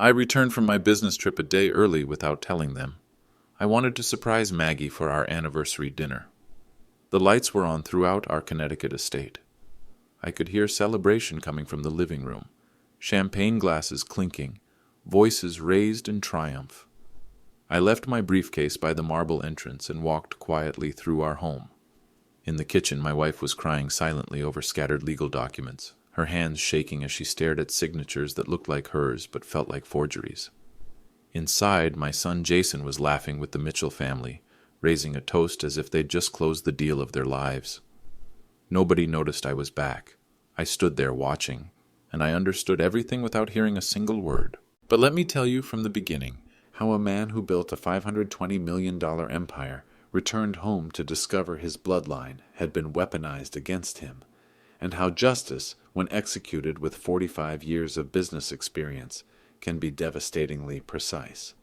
I returned from my business trip a day early without telling them. I wanted to surprise Maggie for our anniversary dinner. The lights were on throughout our Connecticut estate. I could hear celebration coming from the living room, champagne glasses clinking, voices raised in triumph. I left my briefcase by the marble entrance and walked quietly through our home. In the kitchen, my wife was crying silently over scattered legal documents, her hands shaking as she stared at signatures that looked like hers but felt like forgeries. Inside, my son Jason was laughing with the Mitchell family, raising a toast as if they'd just closed the deal of their lives. Nobody noticed I was back. I stood there watching, and I understood everything without hearing a single word. But let me tell you from the beginning how a man who built a $520 million empire returned home to discover his bloodline had been weaponized against him, and how justice, when executed with 45 years of business experience, can be devastatingly precise.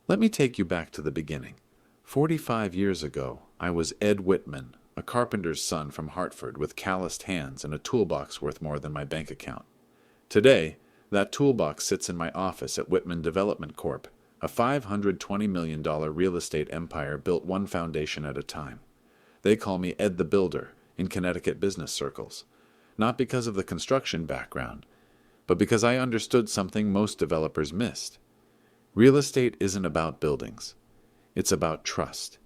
Let me take you back to the beginning. 45 years ago, I was Ed Whitman, a carpenter's son from Hartford with calloused hands and a toolbox worth more than my bank account. Today, that toolbox sits in my office at Whitman Development Corp., a $520 million real estate empire built one foundation at a time. They call me Ed the Builder in Connecticut business circles, not because of the construction background, but because I understood something most developers missed. Real estate isn't about buildings. It's about trust.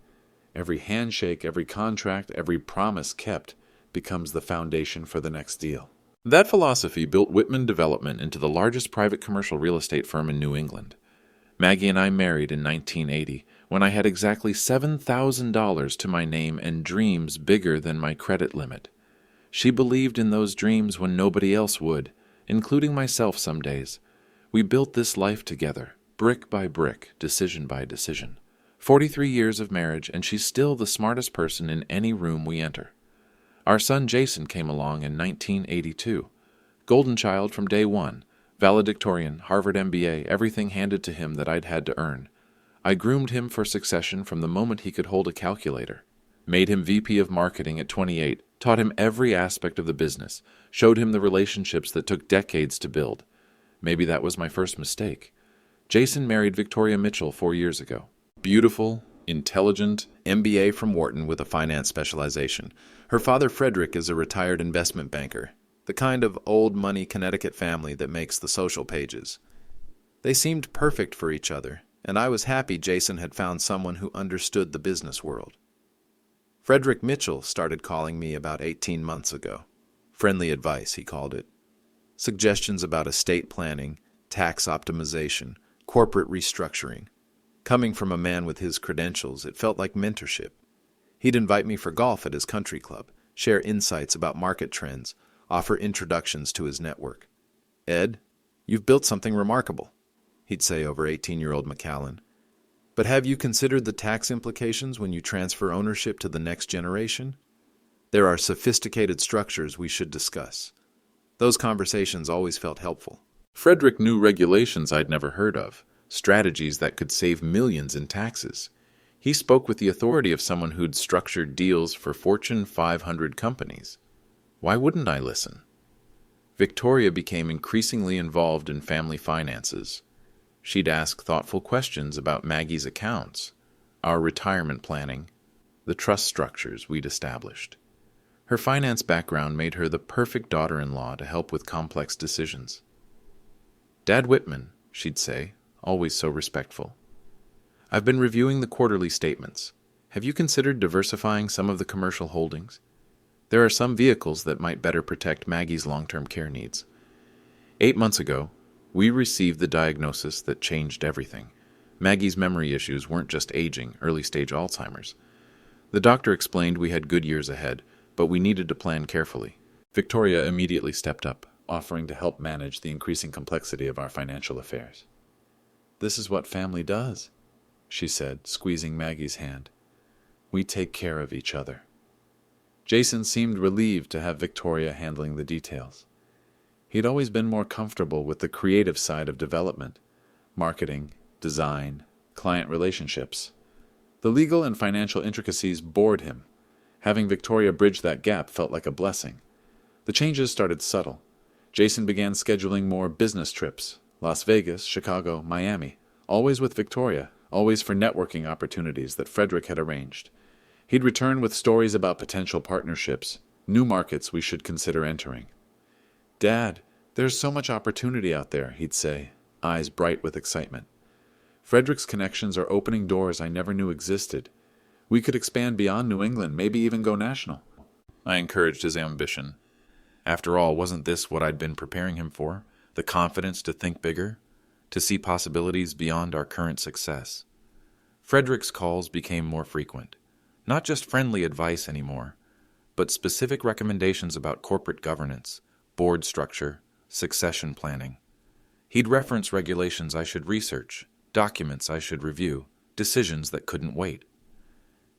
Every handshake, every contract, every promise kept becomes the foundation for the next deal. That philosophy built Whitman Development into the largest private commercial real estate firm in New England. Maggie and I married in 1980 when I had exactly $7,000 to my name and dreams bigger than my credit limit. She believed in those dreams when nobody else would, including myself some days. We built this life together, brick by brick, decision by decision. 43 years of marriage, and she's still the smartest person in any room we enter. Our son Jason came along in 1982. Golden child from day one, valedictorian, Harvard MBA, everything handed to him that I'd had to earn. I groomed him for succession from the moment he could hold a calculator. Made him VP of marketing at 28, taught him every aspect of the business, showed him the relationships that took decades to build. Maybe that was my first mistake. Jason married Victoria Mitchell 4 years ago. Beautiful, intelligent, MBA from Wharton with a finance specialization. Her father Frederick is a retired investment banker, the kind of old money Connecticut family that makes the social pages. They seemed perfect for each other, and I was happy Jason had found someone who understood the business world. Frederick Mitchell started calling me about 18 months ago. Friendly advice, he called it. Suggestions about estate planning, tax optimization, corporate restructuring. Coming from a man with his credentials, it felt like mentorship. He'd invite me for golf at his country club, share insights about market trends, offer introductions to his network. "Ed, you've built something remarkable," he'd say over 18-year-old McAllen. "But have you considered the tax implications when you transfer ownership to the next generation? There are sophisticated structures we should discuss." Those conversations always felt helpful. Frederick knew regulations I'd never heard of, strategies that could save millions in taxes. He spoke with the authority of someone who'd structured deals for Fortune 500 companies. Why wouldn't I listen? Victoria became increasingly involved in family finances. She'd ask thoughtful questions about Maggie's accounts, our retirement planning, the trust structures we'd established. Her finance background made her the perfect daughter-in-law to help with complex decisions. "Dad Whitman," she'd say, always so respectful. "I've been reviewing the quarterly statements. Have you considered diversifying some of the commercial holdings? There are some vehicles that might better protect Maggie's long-term care needs." 8 months ago, we received the diagnosis that changed everything. Maggie's memory issues weren't just aging, early-stage Alzheimer's. The doctor explained we had good years ahead, but we needed to plan carefully. Victoria immediately stepped up, offering to help manage the increasing complexity of our financial affairs. "This is what family does," she said, squeezing Maggie's hand. "We take care of each other." Jason seemed relieved to have Victoria handling the details. He'd always been more comfortable with the creative side of development, marketing, design, client relationships. The legal and financial intricacies bored him. Having Victoria bridge that gap felt like a blessing. The changes started subtle. Jason began scheduling more business trips, Las Vegas, Chicago, Miami, always with Victoria, always for networking opportunities that Frederick had arranged. He'd return with stories about potential partnerships, new markets we should consider entering. "Dad, there's so much opportunity out there," he'd say, eyes bright with excitement. "Frederick's connections are opening doors I never knew existed. We could expand beyond New England, maybe even go national." I encouraged his ambition. After all, wasn't this what I'd been preparing him for? The confidence to think bigger, to see possibilities beyond our current success. Frederick's calls became more frequent. Not just friendly advice anymore, but specific recommendations about corporate governance, board structure, succession planning. He'd reference regulations I should research, documents I should review, decisions that couldn't wait.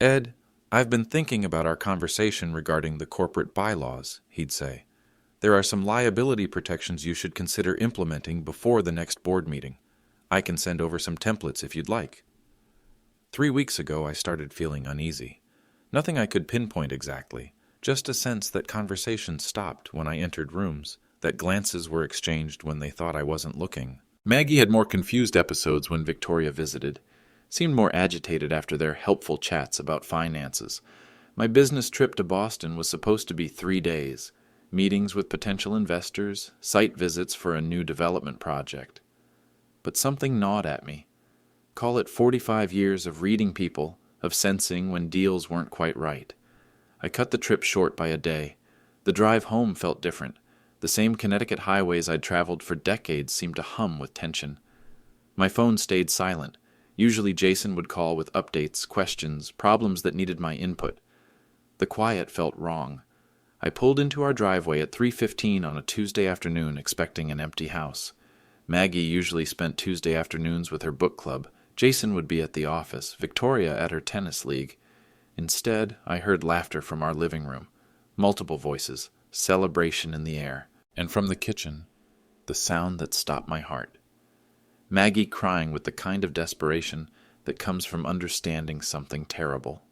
"Ed, I've been thinking about our conversation regarding the corporate bylaws," he'd say. "There are some liability protections you should consider implementing before the next board meeting. I can send over some templates if you'd like." 3 weeks ago, I started feeling uneasy. Nothing I could pinpoint exactly, just a sense that conversations stopped when I entered rooms, that glances were exchanged when they thought I wasn't looking. Maggie had more confused episodes when Victoria visited, seemed more agitated after their helpful chats about finances. My business trip to Boston was supposed to be 3 days, meetings with potential investors, site visits for a new development project. But something gnawed at me. Call it 45 years of reading people, of sensing when deals weren't quite right. I cut the trip short by a day. The drive home felt different. The same Connecticut highways I'd traveled for decades seemed to hum with tension. My phone stayed silent. Usually Jason would call with updates, questions, problems that needed my input. The quiet felt wrong. I pulled into our driveway at 3:15 on a Tuesday afternoon, expecting an empty house. Maggie usually spent Tuesday afternoons with her book club. Jason would be at the office, Victoria at her tennis league. Instead, I heard laughter from our living room, multiple voices, celebration in the air, and from the kitchen, the sound that stopped my heart. Maggie crying with the kind of desperation that comes from understanding something terrible.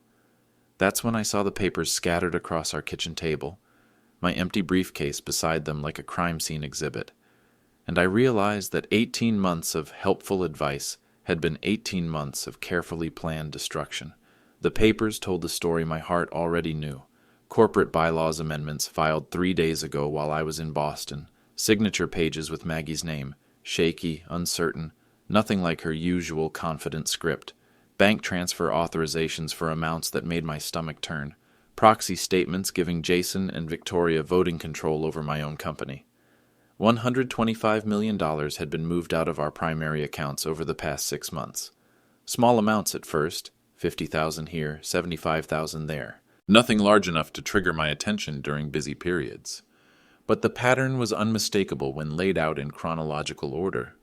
That's when I saw the papers scattered across our kitchen table, my empty briefcase beside them like a crime scene exhibit, and I realized that 18 months of helpful advice had been 18 months of carefully planned destruction. The papers told the story my heart already knew. Corporate bylaws amendments filed 3 days ago while I was in Boston. Signature pages with Maggie's name. Shaky, uncertain, nothing like her usual confident script. Bank transfer authorizations for amounts that made my stomach turn. Proxy statements giving Jason and Victoria voting control over my own company. $125 million had been moved out of our primary accounts over the past 6 months. Small amounts at first, $50,000 here, $75,000 there. Nothing large enough to trigger my attention during busy periods. But the pattern was unmistakable when laid out in chronological order.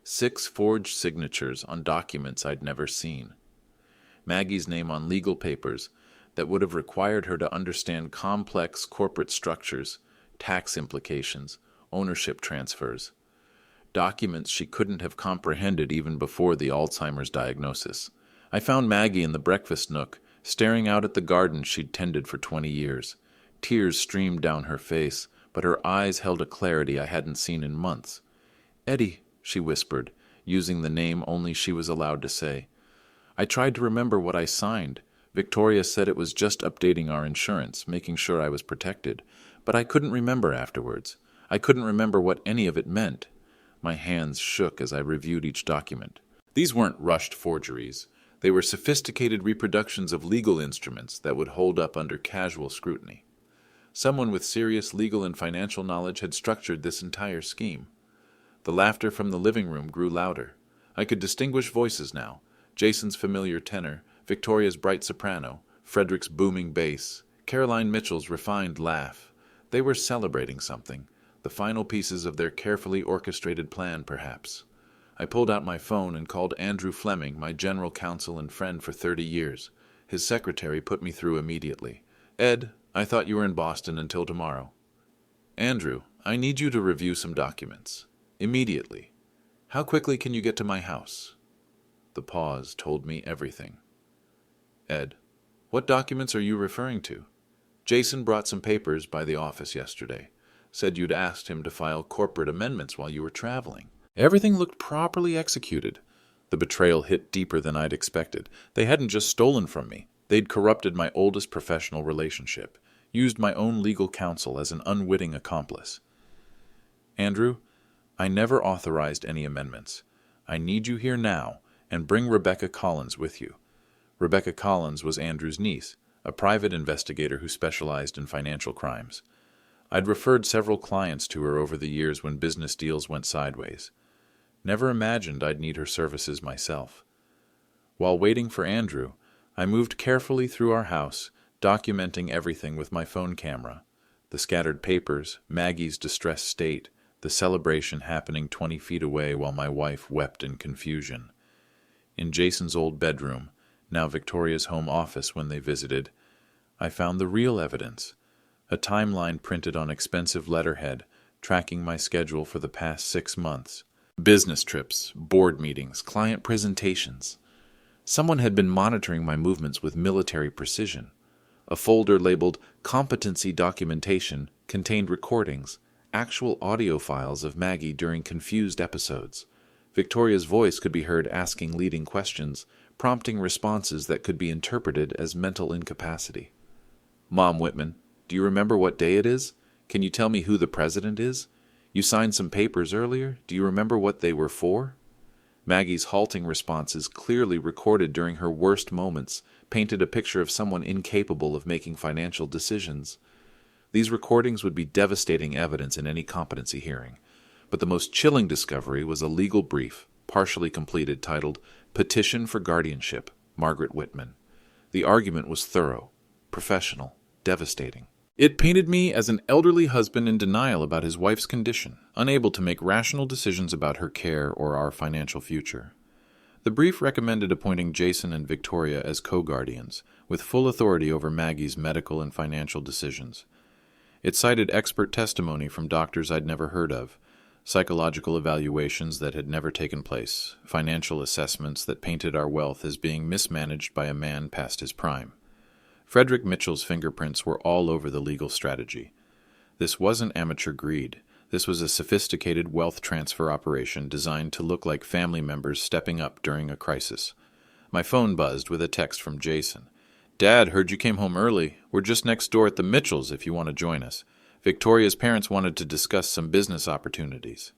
6 forged signatures on documents I'd never seen. Maggie's name on legal papers that would have required her to understand complex corporate structures, tax implications, ownership transfers. Documents she couldn't have comprehended even before the Alzheimer's diagnosis. I found Maggie in the breakfast nook, staring out at the garden she'd tended for 20 years. Tears streamed down her face, but her eyes held a clarity I hadn't seen in months. "Eddie," she whispered, using the name only she was allowed to say. I tried to remember what I signed. Victoria said it was just updating our insurance, making sure I was protected, but I couldn't remember afterwards. I couldn't remember what any of it meant. My hands shook as I reviewed each document. These weren't rushed forgeries. They were sophisticated reproductions of legal instruments that would hold up under casual scrutiny. Someone with serious legal and financial knowledge had structured this entire scheme. The laughter from the living room grew louder. I could distinguish voices now. Jason's familiar tenor, Victoria's bright soprano, Frederick's booming bass, Caroline Mitchell's refined laugh. They were celebrating something. The final pieces of their carefully orchestrated plan, perhaps. I pulled out my phone and called Andrew Fleming, my general counsel and friend for 30 years. His secretary put me through immediately. "Ed, I thought you were in Boston until tomorrow." "Andrew, I need you to review some documents. Immediately. How quickly can you get to my house?" The pause told me everything. "Ed, what documents are you referring to?" "Jason brought some papers by the office yesterday. Said you'd asked him to file corporate amendments while you were traveling." Everything looked properly executed. The betrayal hit deeper than I'd expected. They hadn't just stolen from me. They'd corrupted my oldest professional relationship, used my own legal counsel as an unwitting accomplice. Andrew, I never authorized any amendments. I need you here now, and bring Rebecca Collins with you. Rebecca Collins was Andrew's niece, a private investigator who specialized in financial crimes. I'd referred several clients to her over the years when business deals went sideways. Never imagined I'd need her services myself. While waiting for Andrew, I moved carefully through our house, documenting everything with my phone camera. The scattered papers, Maggie's distressed state, the celebration happening 20 feet away while my wife wept in confusion. In Jason's old bedroom, now Victoria's home office when they visited, I found the real evidence, a timeline printed on expensive letterhead, tracking my schedule for the past 6 months. Business trips, board meetings, client presentations. Someone had been monitoring my movements with military precision. A folder labeled Competency Documentation contained recordings, actual audio files of Maggie during confused episodes. Victoria's voice could be heard asking leading questions, prompting responses that could be interpreted as mental incapacity. Mom, Whitman, do you remember what day it is? Can you tell me who the president is? You signed some papers earlier. Do you remember what they were for? Maggie's halting responses, clearly recorded during her worst moments, painted a picture of someone incapable of making financial decisions. These recordings would be devastating evidence in any competency hearing. But the most chilling discovery was a legal brief, partially completed, titled Petition for Guardianship, Margaret Whitman. The argument was thorough, professional, devastating. It painted me as an elderly husband in denial about his wife's condition, unable to make rational decisions about her care or our financial future. The brief recommended appointing Jason and Victoria as co-guardians, with full authority over Maggie's medical and financial decisions. It cited expert testimony from doctors I'd never heard of, psychological evaluations that had never taken place, financial assessments that painted our wealth as being mismanaged by a man past his prime. Frederick Mitchell's fingerprints were all over the legal strategy. This wasn't amateur greed. This was a sophisticated wealth transfer operation designed to look like family members stepping up during a crisis. My phone buzzed with a text from Jason. Dad, heard you came home early. We're just next door at the Mitchells if you want to join us. Victoria's parents wanted to discuss some business opportunities.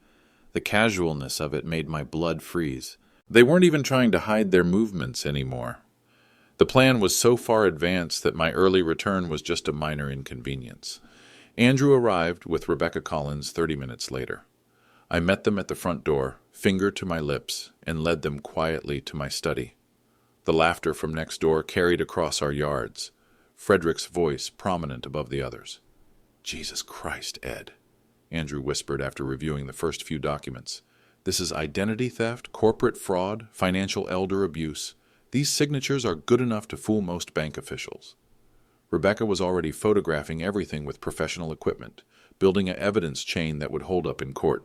The casualness of it made my blood freeze. They weren't even trying to hide their movements anymore. The plan was so far advanced that my early return was just a minor inconvenience. Andrew arrived with Rebecca Collins 30 minutes later. I met them at the front door, finger to my lips, and led them quietly to my study. The laughter from next door carried across our yards, Frederick's voice prominent above the others. Jesus Christ, Ed, Andrew whispered after reviewing the first few documents. This is identity theft, corporate fraud, financial elder abuse. These signatures are good enough to fool most bank officials. Rebecca was already photographing everything with professional equipment, building an evidence chain that would hold up in court.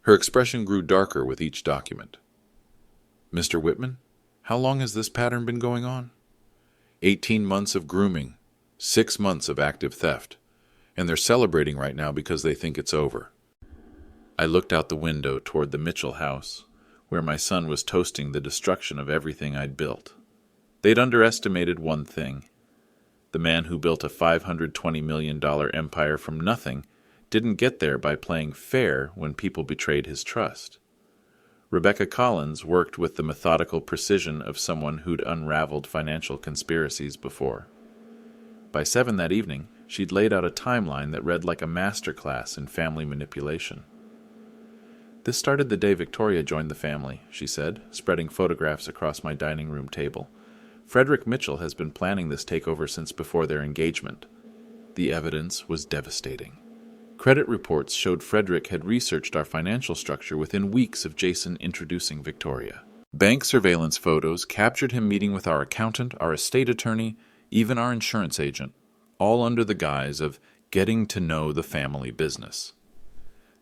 Her expression grew darker with each document. Mr. Whitman, how long has this pattern been going on? 18 months of grooming, 6 months of active theft, and they're celebrating right now because they think it's over. I looked out the window toward the Mitchell house, where my son was toasting the destruction of everything I'd built. They'd underestimated one thing. The man who built a $520 million empire from nothing didn't get there by playing fair when people betrayed his trust. Rebecca Collins worked with the methodical precision of someone who'd unraveled financial conspiracies before. By 7 that evening, she'd laid out a timeline that read like a masterclass in family manipulation. This started the day Victoria joined the family, she said, spreading photographs across my dining room table. Frederick Mitchell has been planning this takeover since before their engagement. The evidence was devastating. Credit reports showed Frederick had researched our financial structure within weeks of Jason introducing Victoria. Bank surveillance photos captured him meeting with our accountant, our estate attorney, even our insurance agent, all under the guise of getting to know the family business.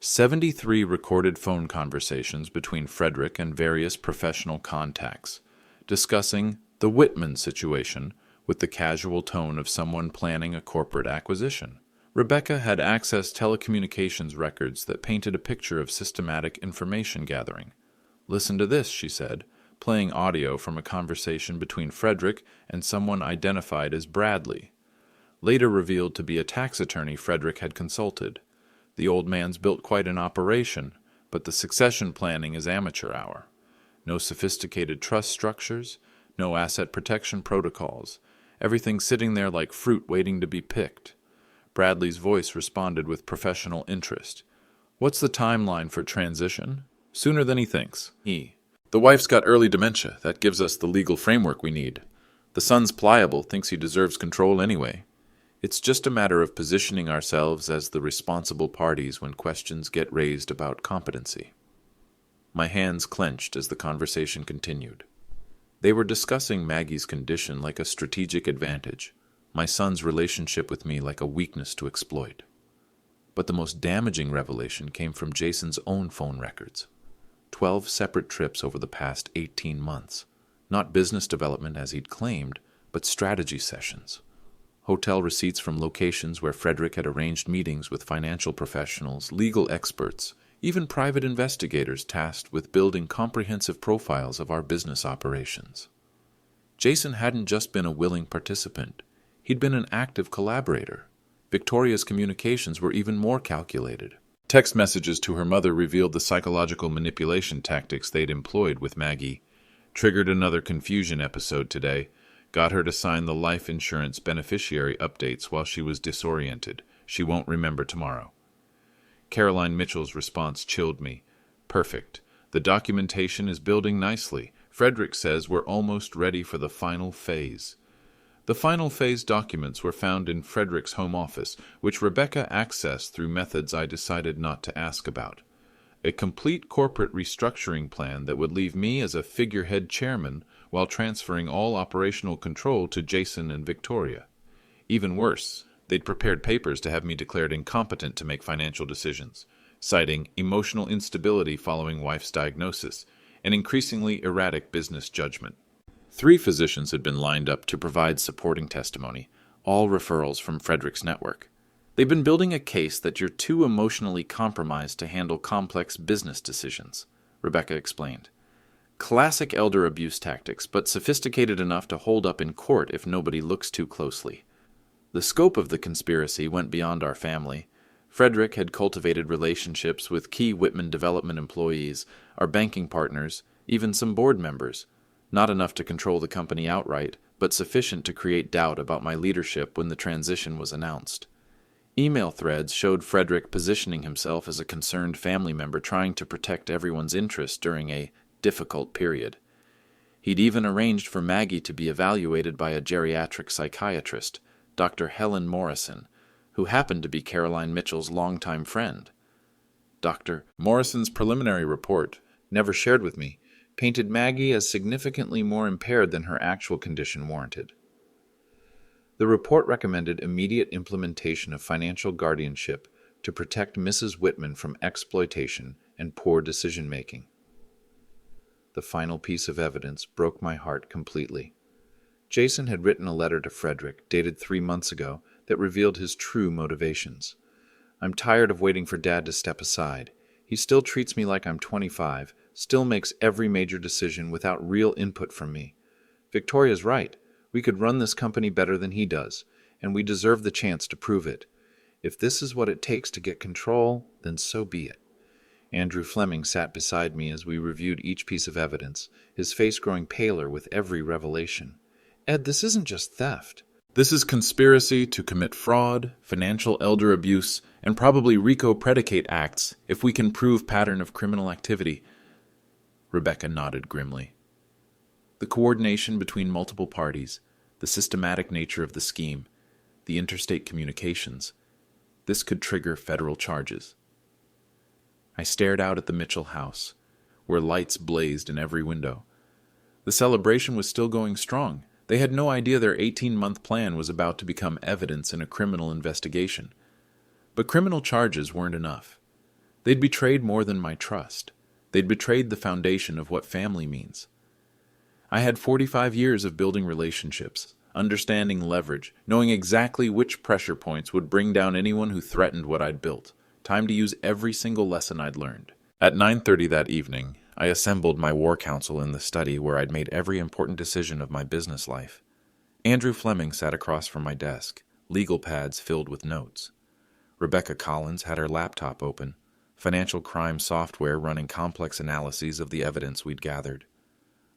73 recorded phone conversations between Frederick and various professional contacts, discussing the Whitman situation with the casual tone of someone planning a corporate acquisition, Rebecca had accessed telecommunications records that painted a picture of systematic information gathering. "Listen to this," she said, playing audio from a conversation between Frederick and someone identified as Bradley, later revealed to be a tax attorney Frederick had consulted. "The old man's built quite an operation, but the succession planning is amateur hour. No sophisticated trust structures, no asset protection protocols. Everything sitting there like fruit waiting to be picked." Bradley's voice responded with professional interest. "What's the timeline for transition?" "Sooner than he thinks. The wife's got early dementia. That gives us the legal framework we need. The son's pliable, thinks he deserves control anyway. It's just a matter of positioning ourselves as the responsible parties when questions get raised about competency." My hands clenched as the conversation continued. They were discussing Maggie's condition like a strategic advantage, my son's relationship with me like a weakness to exploit. But the most damaging revelation came from Jason's own phone records. 12 separate trips over the past 18 months. Not business development as he'd claimed, but strategy sessions. Hotel receipts from locations where Frederick had arranged meetings with financial professionals, legal experts, even private investigators tasked with building comprehensive profiles of our business operations. Jason hadn't just been a willing participant. He'd been an active collaborator. Victoria's communications were even more calculated. Text messages to her mother revealed the psychological manipulation tactics they'd employed with Maggie. Triggered another confusion episode today. Got her to sign the life insurance beneficiary updates while she was disoriented. She won't remember tomorrow. Caroline Mitchell's response chilled me. "Perfect. The documentation is building nicely. Frederick says we're almost ready for the final phase." The final phase documents were found in Frederick's home office, which Rebecca accessed through methods I decided not to ask about. A complete corporate restructuring plan that would leave me as a figurehead chairman while transferring all operational control to Jason and Victoria. Even worse, they'd prepared papers to have me declared incompetent to make financial decisions, citing emotional instability following wife's diagnosis and increasingly erratic business judgment. 3 physicians had been lined up to provide supporting testimony, all referrals from Frederick's network. "They've been building a case that you're too emotionally compromised to handle complex business decisions," Rebecca explained. "Classic elder abuse tactics, but sophisticated enough to hold up in court if nobody looks too closely." The scope of the conspiracy went beyond our family. Frederick had cultivated relationships with key Whitman development employees, our banking partners, even some board members. Not enough to control the company outright, but sufficient to create doubt about my leadership when the transition was announced. Email threads showed Frederick positioning himself as a concerned family member trying to protect everyone's interests during a difficult period. He'd even arranged for Maggie to be evaluated by a geriatric psychiatrist, Dr. Helen Morrison, who happened to be Caroline Mitchell's longtime friend. Dr. Morrison's preliminary report, never shared with me, painted Maggie as significantly more impaired than her actual condition warranted. The report recommended immediate implementation of financial guardianship to protect Mrs. Whitman from exploitation and poor decision-making. The final piece of evidence broke my heart completely. Jason had written a letter to Frederick, dated 3 months ago, that revealed his true motivations. "I'm tired of waiting for Dad to step aside. He still treats me like I'm 25, still makes every major decision without real input from me. Victoria's right. We could run this company better than he does, and we deserve the chance to prove it. If this is what it takes to get control, then so be it." Andrew Fleming sat beside me as we reviewed each piece of evidence, his face growing paler with every revelation. "Ed, this isn't just theft. This is conspiracy to commit fraud, financial elder abuse, and probably RICO predicate acts if we can prove pattern of criminal activity." Rebecca nodded grimly. The coordination between multiple parties, the systematic nature of the scheme, the interstate communications, this could trigger federal charges. I stared out at the Mitchell house, where lights blazed in every window. The celebration was still going strong. They had no idea their 18-month plan was about to become evidence in a criminal investigation. But criminal charges weren't enough. They'd betrayed more than my trust. They'd betrayed the foundation of what family means. I had 45 years of building relationships, understanding leverage, knowing exactly which pressure points would bring down anyone who threatened what I'd built. Time to use every single lesson I'd learned. At 9:30 that evening, I assembled my war council in the study where I'd made every important decision of my business life. Andrew Fleming sat across from my desk, legal pads filled with notes. Rebecca Collins had her laptop open, financial crime software running complex analyses of the evidence we'd gathered.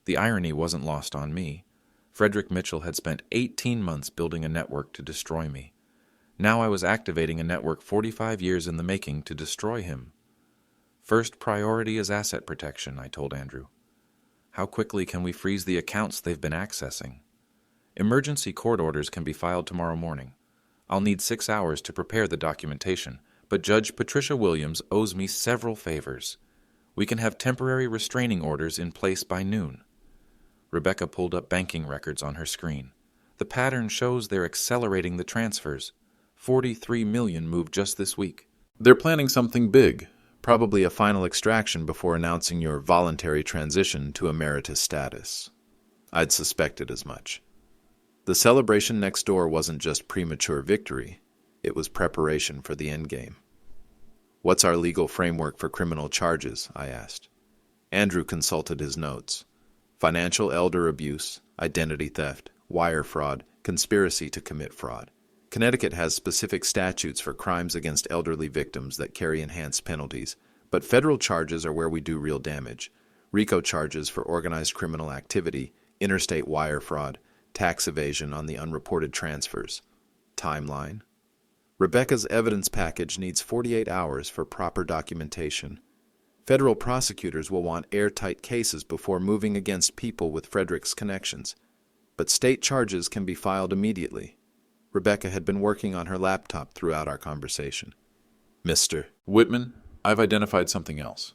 The irony wasn't lost on me. Frederick Mitchell had spent 18 months building a network to destroy me. Now I was activating a network 45 years in the making to destroy him. First priority is asset protection, I told Andrew. How quickly can we freeze the accounts they've been accessing? Emergency court orders can be filed tomorrow morning. I'll need 6 hours to prepare the documentation, but Judge Patricia Williams owes me several favors. We can have temporary restraining orders in place by noon. Rebecca pulled up banking records on her screen. The pattern shows they're accelerating the transfers. 43 million moved just this week. They're planning something big, probably a final extraction before announcing your voluntary transition to emeritus status. I'd suspected as much. The celebration next door wasn't just premature victory, it was preparation for the endgame. What's our legal framework for criminal charges? I asked. Andrew consulted his notes. Financial elder abuse, identity theft, wire fraud, conspiracy to commit fraud. Connecticut has specific statutes for crimes against elderly victims that carry enhanced penalties, but federal charges are where we do real damage. RICO charges for organized criminal activity, interstate wire fraud, tax evasion on the unreported transfers. Timeline. Rebecca's evidence package needs 48 hours for proper documentation. Federal prosecutors will want airtight cases before moving against people with Frederick's connections, but state charges can be filed immediately. Rebecca had been working on her laptop throughout our conversation. Mr. Whitman, I've identified something else.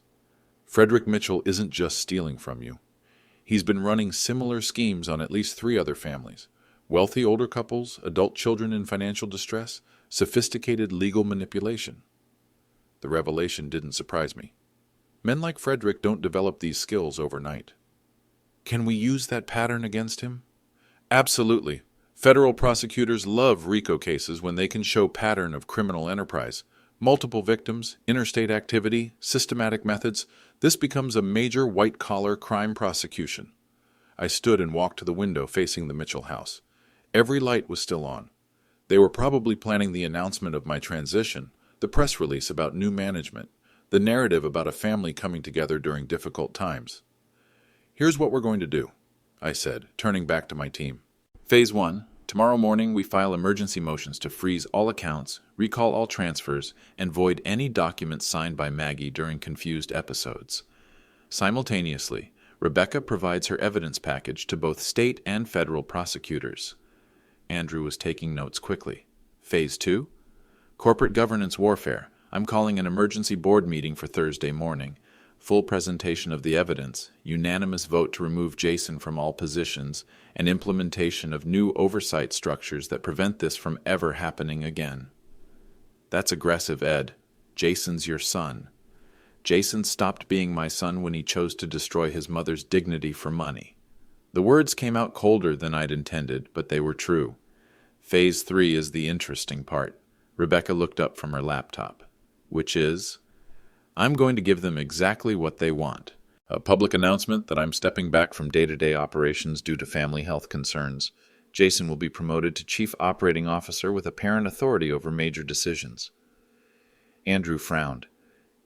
Frederick Mitchell isn't just stealing from you. He's been running similar schemes on at least 3 other families. Wealthy older couples, adult children in financial distress, sophisticated legal manipulation. The revelation didn't surprise me. Men like Frederick don't develop these skills overnight. Can we use that pattern against him? Absolutely. Federal prosecutors love RICO cases when they can show pattern of criminal enterprise. Multiple victims, interstate activity, systematic methods. This becomes a major white-collar crime prosecution. I stood and walked to the window facing the Mitchell house. Every light was still on. They were probably planning the announcement of my transition, the press release about new management, the narrative about a family coming together during difficult times. Here's what we're going to do, I said, turning back to my team. Phase 1. Tomorrow morning we file emergency motions to freeze all accounts, recall all transfers, and void any documents signed by Maggie during confused episodes. Simultaneously, Rebecca provides her evidence package to both state and federal prosecutors. Andrew was taking notes quickly. Phase 2. Corporate governance warfare. I'm calling an emergency board meeting for Thursday morning. Full presentation of the evidence, unanimous vote to remove Jason from all positions, and implementation of new oversight structures that prevent this from ever happening again. That's aggressive, Ed. Jason's your son. Jason stopped being my son when he chose to destroy his mother's dignity for money. The words came out colder than I'd intended, but they were true. Phase 3 is the interesting part. Rebecca looked up from her laptop. Which is, I'm going to give them exactly what they want. A public announcement that I'm stepping back from day-to-day operations due to family health concerns. Jason will be promoted to Chief Operating Officer with apparent authority over major decisions. Andrew frowned.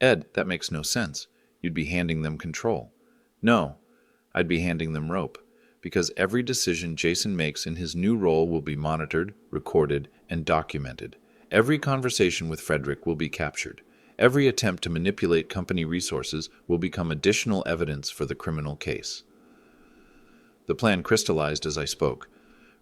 Ed, that makes no sense. You'd be handing them control. No, I'd be handing them rope, because every decision Jason makes in his new role will be monitored, recorded, and documented. Every conversation with Frederick will be captured. Every attempt to manipulate company resources will become additional evidence for the criminal case. The plan crystallized as I spoke.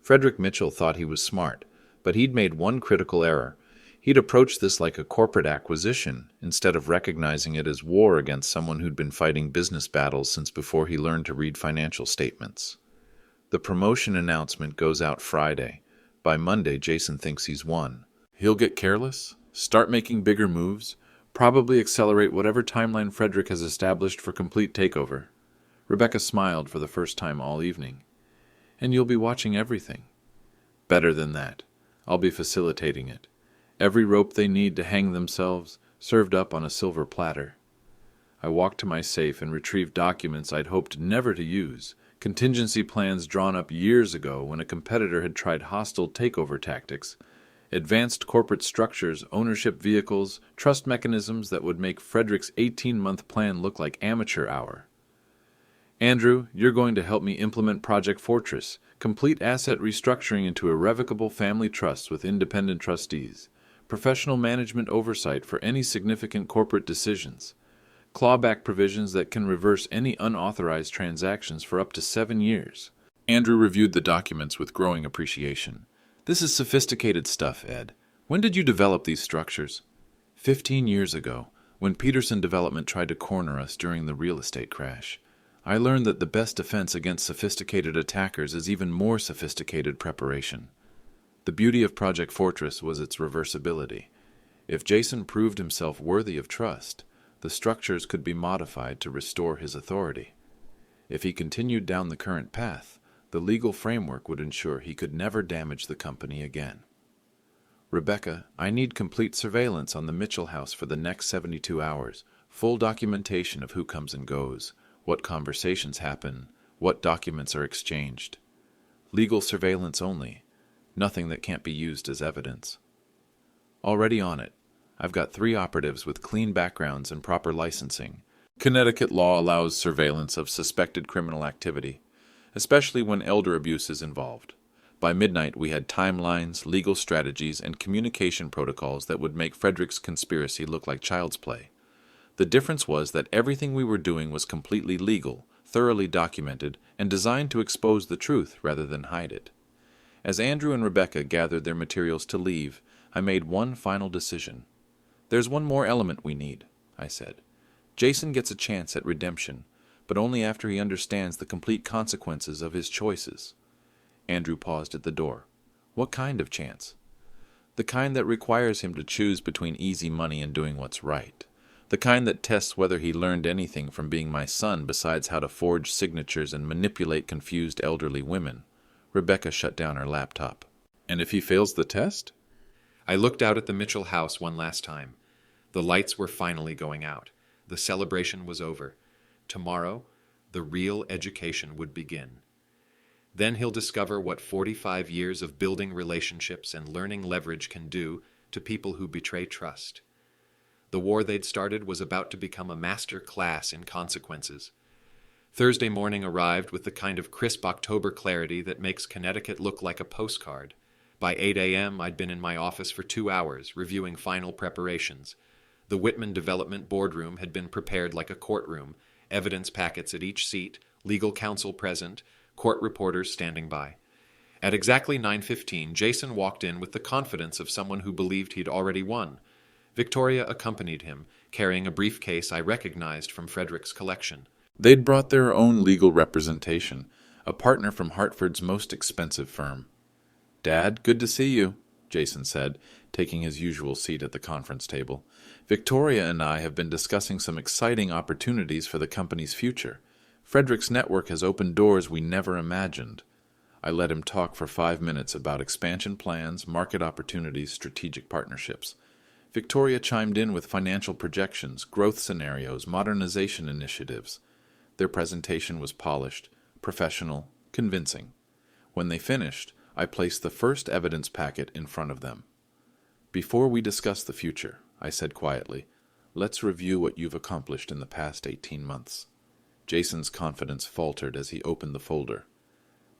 Frederick Mitchell thought he was smart, but he'd made one critical error. He'd approached this like a corporate acquisition, instead of recognizing it as war against someone who'd been fighting business battles since before he learned to read financial statements. The promotion announcement goes out Friday. By Monday, Jason thinks he's won. He'll get careless, start making bigger moves, probably accelerate whatever timeline Frederick has established for complete takeover. Rebecca smiled for the first time all evening. And you'll be watching everything. Better than that. I'll be facilitating it. Every rope they need to hang themselves, served up on a silver platter. I walked to my safe and retrieved documents I'd hoped never to use, contingency plans drawn up years ago when a competitor had tried hostile takeover tactics, advanced corporate structures, ownership vehicles, trust mechanisms that would make Frederick's 18-month plan look like amateur hour. Andrew, you're going to help me implement Project Fortress, complete asset restructuring into irrevocable family trusts with independent trustees, professional management oversight for any significant corporate decisions, clawback provisions that can reverse any unauthorized transactions for up to 7 years. Andrew reviewed the documents with growing appreciation. This is sophisticated stuff, Ed. When did you develop these structures? 15 years ago, when Peterson Development tried to corner us during the real estate crash. I learned that the best defense against sophisticated attackers is even more sophisticated preparation. The beauty of Project Fortress was its reversibility. If Jason proved himself worthy of trust, the structures could be modified to restore his authority. If he continued down the current path, the legal framework would ensure he could never damage the company again. Rebecca, I need complete surveillance on the Mitchell house for the next 72 hours, full documentation of who comes and goes, what conversations happen, what documents are exchanged. Legal surveillance only, nothing that can't be used as evidence. Already on it. I've got 3 operatives with clean backgrounds and proper licensing. Connecticut law allows surveillance of suspected criminal activity, especially when elder abuse is involved. By midnight, we had timelines, legal strategies, and communication protocols that would make Frederick's conspiracy look like child's play. The difference was that everything we were doing was completely legal, thoroughly documented, and designed to expose the truth rather than hide it. As Andrew and Rebecca gathered their materials to leave, I made one final decision. There's one more element we need, I said. Jason gets a chance at redemption, but only after he understands the complete consequences of his choices. Andrew paused at the door. What kind of chance? The kind that requires him to choose between easy money and doing what's right. The kind that tests whether he learned anything from being my son besides how to forge signatures and manipulate confused elderly women. Rebecca shut down her laptop. And if he fails the test? I looked out at the Mitchell house one last time. The lights were finally going out. The celebration was over. Tomorrow, the real education would begin. Then he'll discover what 45 years of building relationships and learning leverage can do to people who betray trust. The war they'd started was about to become a master class in consequences. Thursday morning arrived with the kind of crisp October clarity that makes Connecticut look like a postcard. By 8 a.m., I'd been in my office for 2 hours, reviewing final preparations. The Whitman Development boardroom had been prepared like a courtroom, evidence packets at each seat, legal counsel present, court reporters standing by. At exactly 9:15, Jason walked in with the confidence of someone who believed he'd already won. Victoria accompanied him, carrying a briefcase I recognized from Frederick's collection. They'd brought their own legal representation, a partner from Hartford's most expensive firm. Dad, good to see you, Jason said, taking his usual seat at the conference table. Victoria and I have been discussing some exciting opportunities for the company's future. Frederick's network has opened doors we never imagined. I let him talk for 5 minutes about expansion plans, market opportunities, strategic partnerships. Victoria chimed in with financial projections, growth scenarios, modernization initiatives. Their presentation was polished, professional, convincing. When they finished, I placed the first evidence packet in front of them. Before we discuss the future, I said quietly, let's review what you've accomplished in the past 18 months. Jason's confidence faltered as he opened the folder.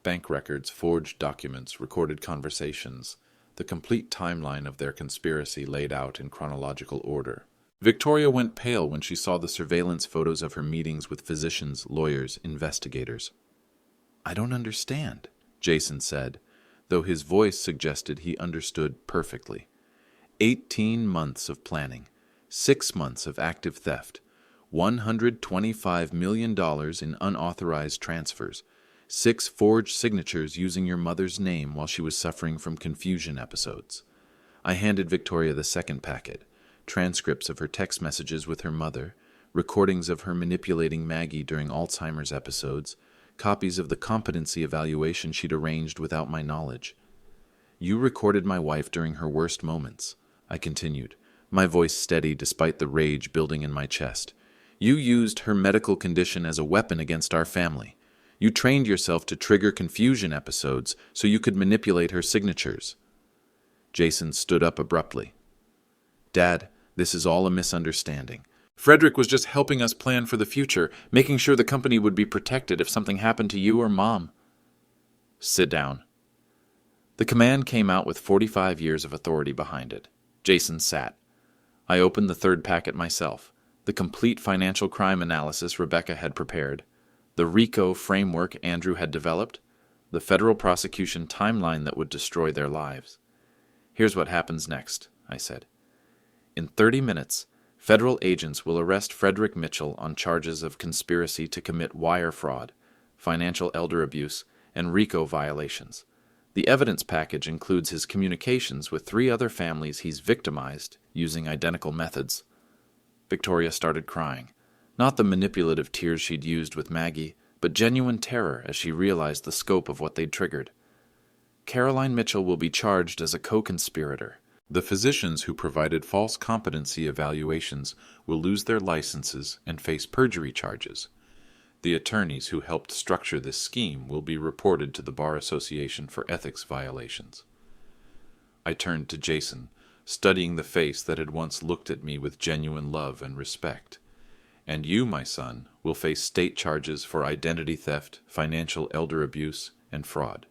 Bank records, forged documents, recorded conversations, the complete timeline of their conspiracy laid out in chronological order. Victoria went pale when she saw the surveillance photos of her meetings with physicians, lawyers, investigators. I don't understand, Jason said, though his voice suggested he understood perfectly. 18 months of planning, 6 months of active theft, $125 million in unauthorized transfers, 6 forged signatures using your mother's name while she was suffering from confusion episodes. I handed Victoria the second packet, transcripts of her text messages with her mother, recordings of her manipulating Maggie during Alzheimer's episodes, copies of the competency evaluation she'd arranged without my knowledge. You recorded my wife during her worst moments, I continued, my voice steady despite the rage building in my chest. You used her medical condition as a weapon against our family. You trained yourself to trigger confusion episodes so you could manipulate her signatures. Jason stood up abruptly. Dad, this is all a misunderstanding. Frederick was just helping us plan for the future, making sure the company would be protected if something happened to you or Mom. Sit down. The command came out with 45 years of authority behind it. Jason sat. I opened the third packet myself, the complete financial crime analysis Rebecca had prepared, the RICO framework Andrew had developed, the federal prosecution timeline that would destroy their lives. Here's what happens next, I said. In 30 minutes, federal agents will arrest Frederick Mitchell on charges of conspiracy to commit wire fraud, financial elder abuse, and RICO violations. The evidence package includes his communications with 3 other families he's victimized using identical methods. Victoria started crying, not the manipulative tears she'd used with Maggie, but genuine terror as she realized the scope of what they'd triggered. Caroline Mitchell will be charged as a co-conspirator. The physicians who provided false competency evaluations will lose their licenses and face perjury charges. The attorneys who helped structure this scheme will be reported to the Bar Association for ethics violations. I turned to Jason, studying the face that had once looked at me with genuine love and respect. And you, my son, will face state charges for identity theft, financial elder abuse, and fraud.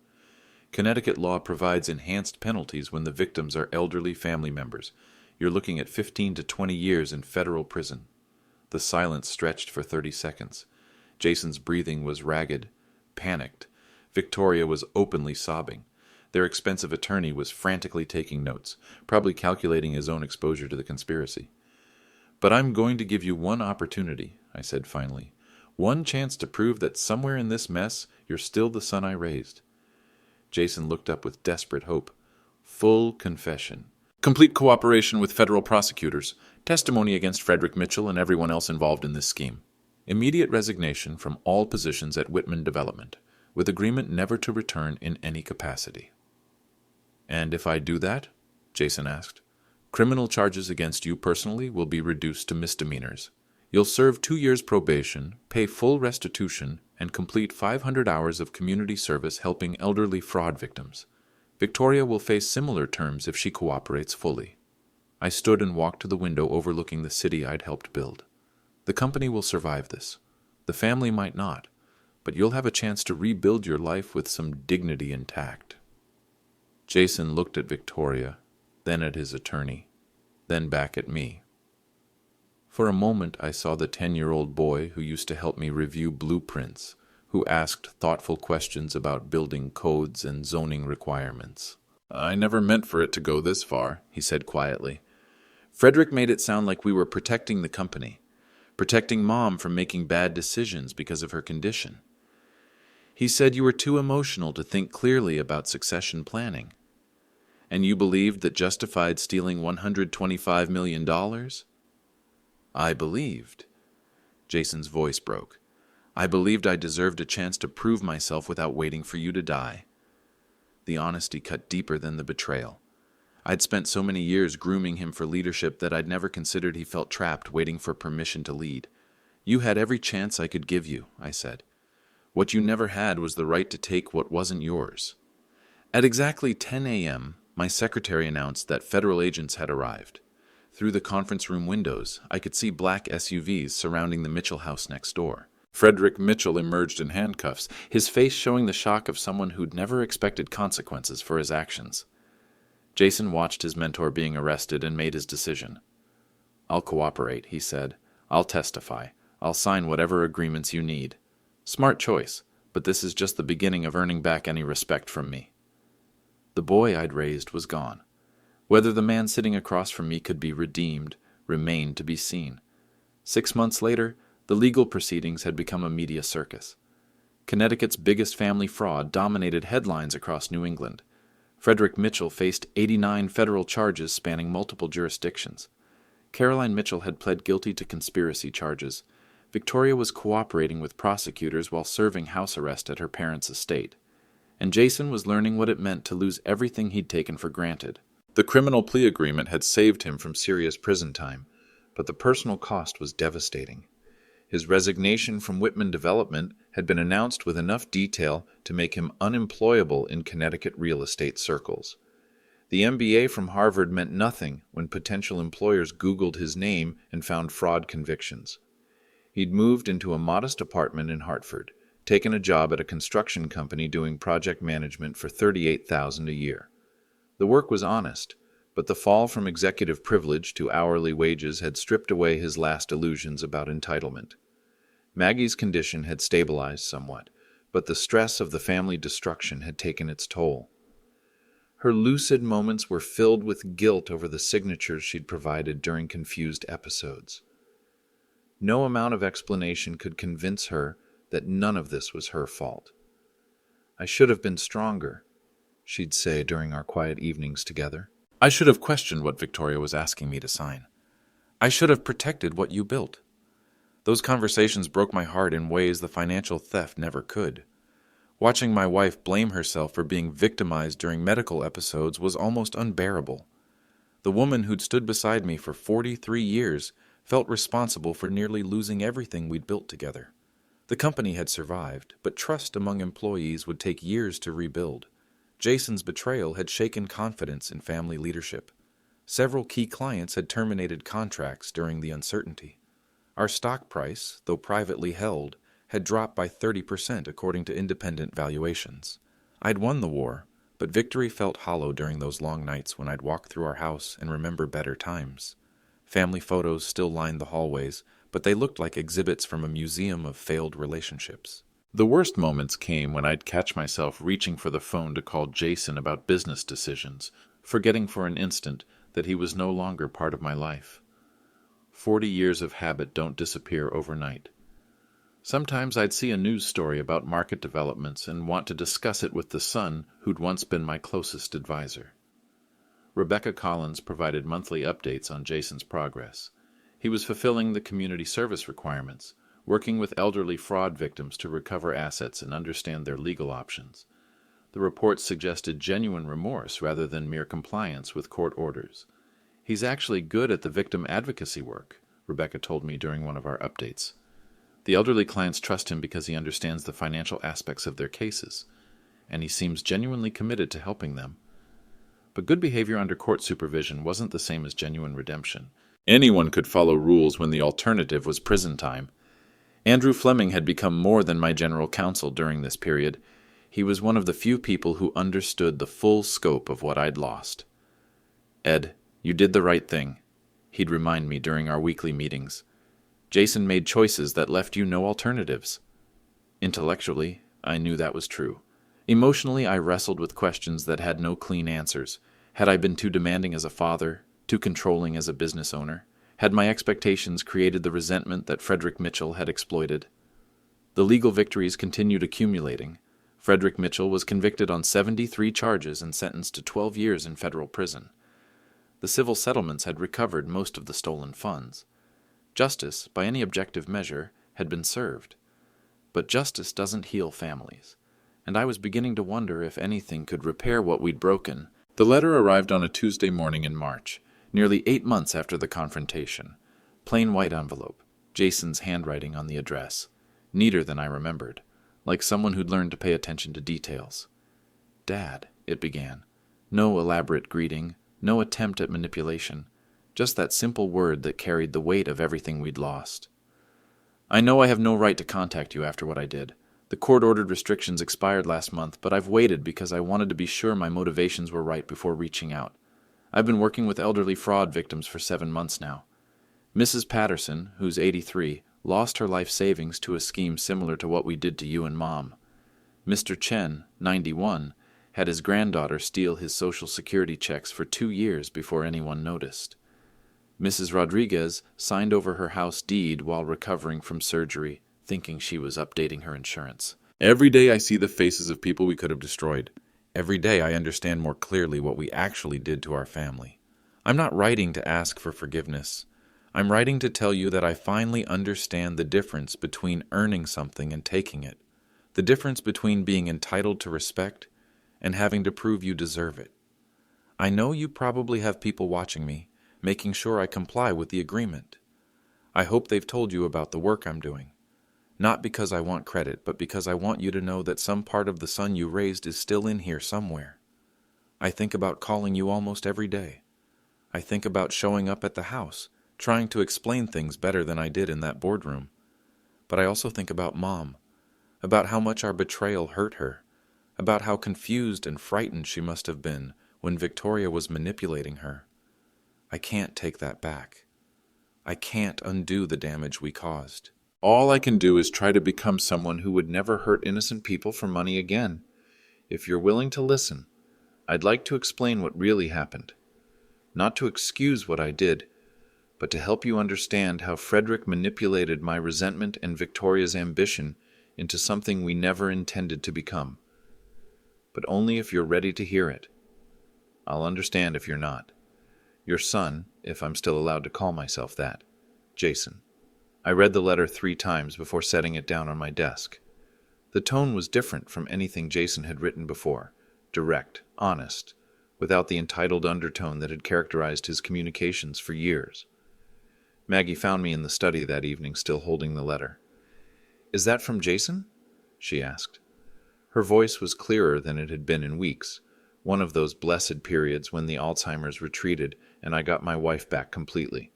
Connecticut law provides enhanced penalties when the victims are elderly family members. You're looking at 15 to 20 years in federal prison. The silence stretched for 30 seconds. Jason's breathing was ragged, panicked. Victoria was openly sobbing. Their expensive attorney was frantically taking notes, probably calculating his own exposure to the conspiracy. But I'm going to give you one opportunity, I said finally. One chance to prove that somewhere in this mess, you're still the son I raised. Jason looked up with desperate hope. Full confession. Complete cooperation with federal prosecutors. Testimony against Frederick Mitchell and everyone else involved in this scheme. Immediate resignation from all positions at Whitman Development, with agreement never to return in any capacity. And if I do that? Jason asked. Criminal charges against you personally will be reduced to misdemeanors. You'll serve 2 years probation, pay full restitution, and complete 500 hours of community service helping elderly fraud victims. Victoria will face similar terms if she cooperates fully. I stood and walked to the window overlooking the city I'd helped build. The company will survive this. The family might not, but you'll have a chance to rebuild your life with some dignity intact. Jason looked at Victoria, then at his attorney, then back at me. For a moment I saw the 10-year-old boy who used to help me review blueprints, who asked thoughtful questions about building codes and zoning requirements. I never meant for it to go this far, he said quietly. Frederick made it sound like we were protecting the company, protecting Mom from making bad decisions because of her condition. He said you were too emotional to think clearly about succession planning. And you believed that justified stealing $125 million? I believed. Jason's voice broke. I believed I deserved a chance to prove myself without waiting for you to die. The honesty cut deeper than the betrayal. I'd spent so many years grooming him for leadership that I'd never considered he felt trapped waiting for permission to lead. You had every chance I could give you, I said. What you never had was the right to take what wasn't yours. At exactly 10 a.m., my secretary announced that federal agents had arrived. Through the conference room windows, I could see black SUVs surrounding the Mitchell house next door. Frederick Mitchell emerged in handcuffs, his face showing the shock of someone who'd never expected consequences for his actions. Jason watched his mentor being arrested and made his decision. I'll cooperate, he said. I'll testify. I'll sign whatever agreements you need. Smart choice, but this is just the beginning of earning back any respect from me. The boy I'd raised was gone. Whether the man sitting across from me could be redeemed remained to be seen. 6 months later, the legal proceedings had become a media circus. Connecticut's biggest family fraud dominated headlines across New England. Frederick Mitchell faced 89 federal charges spanning multiple jurisdictions. Caroline Mitchell had pled guilty to conspiracy charges. Victoria was cooperating with prosecutors while serving house arrest at her parents' estate. and Jason was learning what it meant to lose everything he'd taken for granted. The criminal plea agreement had saved him from serious prison time, but the personal cost was devastating. His resignation from Whitman Development had been announced with enough detail to make him unemployable in Connecticut real estate circles. The MBA from Harvard meant nothing when potential employers Googled his name and found fraud convictions. He'd moved into a modest apartment in Hartford, taken a job at a construction company doing project management for $38,000 a year. The work was honest, but the fall from executive privilege to hourly wages had stripped away his last illusions about entitlement. Maggie's condition had stabilized somewhat, but the stress of the family destruction had taken its toll. Her lucid moments were filled with guilt over the signatures she'd provided during confused episodes. No amount of explanation could convince her that none of this was her fault. "I should have been stronger," she'd say during our quiet evenings together. I should have questioned what Victoria was asking me to sign. I should have protected what you built. Those conversations broke my heart in ways the financial theft never could. Watching my wife blame herself for being victimized during medical episodes was almost unbearable. The woman who'd stood beside me for 43 years felt responsible for nearly losing everything we'd built together. The company had survived, but trust among employees would take years to rebuild. Jason's betrayal had shaken confidence in family leadership. Several key clients had terminated contracts during the uncertainty. Our stock price, though privately held, had dropped by 30% according to independent valuations. I'd won the war, but victory felt hollow during those long nights when I'd walk through our house and remember better times. Family photos still lined the hallways, but they looked like exhibits from a museum of failed relationships. The worst moments came when I'd catch myself reaching for the phone to call Jason about business decisions, forgetting for an instant that he was no longer part of my life. 40 years of habit don't disappear overnight. Sometimes I'd see a news story about market developments and want to discuss it with the son who'd once been my closest advisor. Rebecca Collins provided monthly updates on Jason's progress. He was fulfilling the community service requirements, working with elderly fraud victims to recover assets and understand their legal options. The reports suggested genuine remorse rather than mere compliance with court orders. "He's actually good at the victim advocacy work," Rebecca told me during one of our updates. "The elderly clients trust him because he understands the financial aspects of their cases, and he seems genuinely committed to helping them." But good behavior under court supervision wasn't the same as genuine redemption. Anyone could follow rules when the alternative was prison time. Andrew Fleming had become more than my general counsel during this period. He was one of the few people who understood the full scope of what I'd lost. "Ed, you did the right thing," he'd remind me during our weekly meetings. "Jason made choices that left you no alternatives." Intellectually, I knew that was true. Emotionally, I wrestled with questions that had no clean answers. Had I been too demanding as a father, too controlling as a business owner? Had my expectations created the resentment that Frederick Mitchell had exploited? The legal victories continued accumulating. Frederick Mitchell was convicted on 73 charges and sentenced to 12 years in federal prison. The civil settlements had recovered most of the stolen funds. Justice, by any objective measure, had been served. But justice doesn't heal families, and I was beginning to wonder if anything could repair what we'd broken. The letter arrived on a Tuesday morning in March, nearly 8 months after the confrontation. Plain white envelope, Jason's handwriting on the address, neater than I remembered, like someone who'd learned to pay attention to details. "Dad," it began. No elaborate greeting, no attempt at manipulation, just that simple word that carried the weight of everything we'd lost. "I know I have no right to contact you after what I did. The court-ordered restrictions expired last month, but I've waited because I wanted to be sure my motivations were right before reaching out. I've been working with elderly fraud victims for 7 months now. Mrs. Patterson, who's 83, lost her life savings to a scheme similar to what we did to you and Mom. Mr. Chen, 91, had his granddaughter steal his Social Security checks for 2 years before anyone noticed. Mrs. Rodriguez signed over her house deed while recovering from surgery, thinking she was updating her insurance. Every day I see the faces of people we could have destroyed. Every day I understand more clearly what we actually did to our family. I'm not writing to ask for forgiveness. I'm writing to tell you that I finally understand the difference between earning something and taking it. The difference between being entitled to respect and having to prove you deserve it. I know you probably have people watching me, making sure I comply with the agreement. I hope they've told you about the work I'm doing. Not because I want credit, but because I want you to know that some part of the son you raised is still in here somewhere. I think about calling you almost every day. I think about showing up at the house, trying to explain things better than I did in that boardroom. But I also think about Mom, about how much our betrayal hurt her, about how confused and frightened she must have been when Victoria was manipulating her. I can't take that back. I can't undo the damage we caused. All I can do is try to become someone who would never hurt innocent people for money again. If you're willing to listen, I'd like to explain what really happened. Not to excuse what I did, but to help you understand how Frederick manipulated my resentment and Victoria's ambition into something we never intended to become. But only if you're ready to hear it. I'll understand if you're not. Your son, if I'm still allowed to call myself that, Jason. I read the letter 3 times before setting it down on my desk. The tone was different from anything Jason had written before, direct, honest, without the entitled undertone that had characterized his communications for years. Maggie found me in the study that evening, still holding the letter. "Is that from Jason?" she asked. Her voice was clearer than it had been in weeks, one of those blessed periods when the Alzheimer's retreated and I got my wife back completely.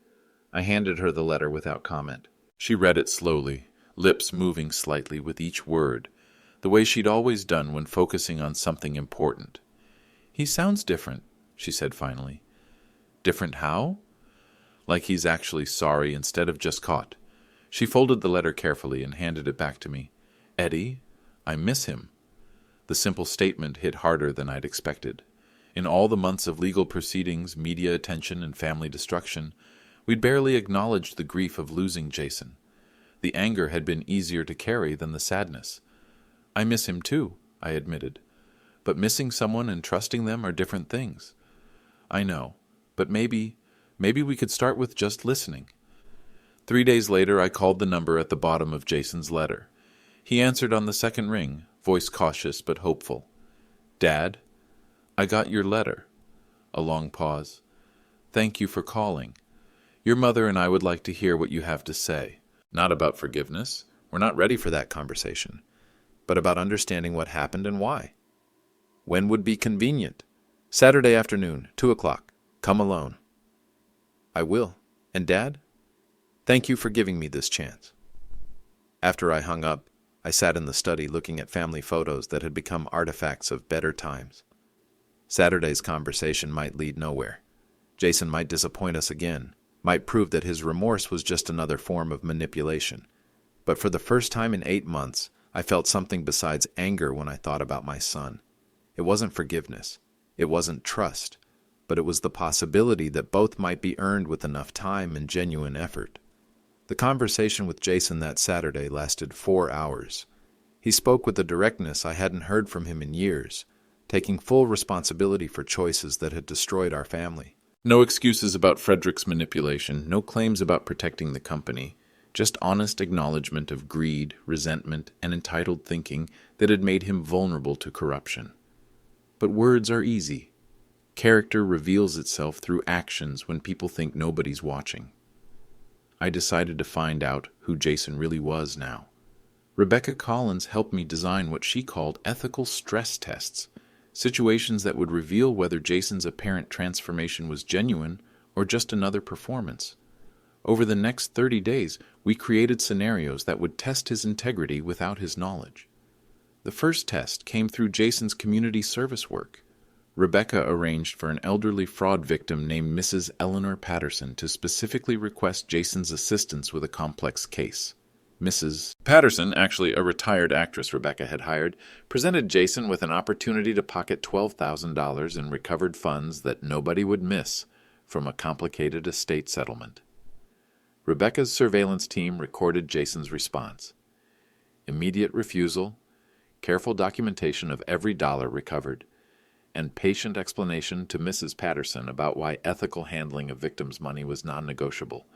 I handed her the letter without comment. She read it slowly, lips moving slightly with each word, the way she'd always done when focusing on something important. "He sounds different," she said finally. "Different how?" "Like he's actually sorry instead of just caught." She folded the letter carefully and handed it back to me. "Eddie, I miss him." The simple statement hit harder than I'd expected. In all the months of legal proceedings, media attention, and family destruction, we'd barely acknowledged the grief of losing Jason. The anger had been easier to carry than the sadness. "I miss him too," I admitted. "But missing someone and trusting them are different things." "I know, but maybe we could start with just listening." 3 days later, I called the number at the bottom of Jason's letter. He answered on the second ring, voice cautious but hopeful. "Dad, I got your letter." A long pause. "Thank you for calling. Your mother and I would like to hear what you have to say. Not about forgiveness. We're not ready for that conversation. But about understanding what happened and why. When would be convenient?" "Saturday afternoon, 2:00. Come alone." "I will. And Dad? Thank you for giving me this chance." After I hung up, I sat in the study looking at family photos that had become artifacts of better times. Saturday's conversation might lead nowhere. Jason might disappoint us again, might prove that his remorse was just another form of manipulation. But for the first time in 8 months, I felt something besides anger when I thought about my son. It wasn't forgiveness. It wasn't trust. But it was the possibility that both might be earned with enough time and genuine effort. The conversation with Jason that Saturday lasted 4 hours. He spoke with a directness I hadn't heard from him in years, taking full responsibility for choices that had destroyed our family. No excuses about Frederick's manipulation, no claims about protecting the company, just honest acknowledgement of greed, resentment, and entitled thinking that had made him vulnerable to corruption. But words are easy. Character reveals itself through actions when people think nobody's watching. I decided to find out who Jason really was now. Rebecca Collins helped me design what she called ethical stress tests, situations that would reveal whether Jason's apparent transformation was genuine or just another performance. Over the next 30 days, we created scenarios that would test his integrity without his knowledge. The first test came through Jason's community service work. Rebecca arranged for an elderly fraud victim named Mrs. Eleanor Patterson to specifically request Jason's assistance with a complex case. Mrs. Patterson, actually a retired actress Rebecca had hired, presented Jason with an opportunity to pocket $12,000 in recovered funds that nobody would miss from a complicated estate settlement. Rebecca's surveillance team recorded Jason's response. Immediate refusal, careful documentation of every dollar recovered, and patient explanation to Mrs. Patterson about why ethical handling of victims' money was non-negotiable.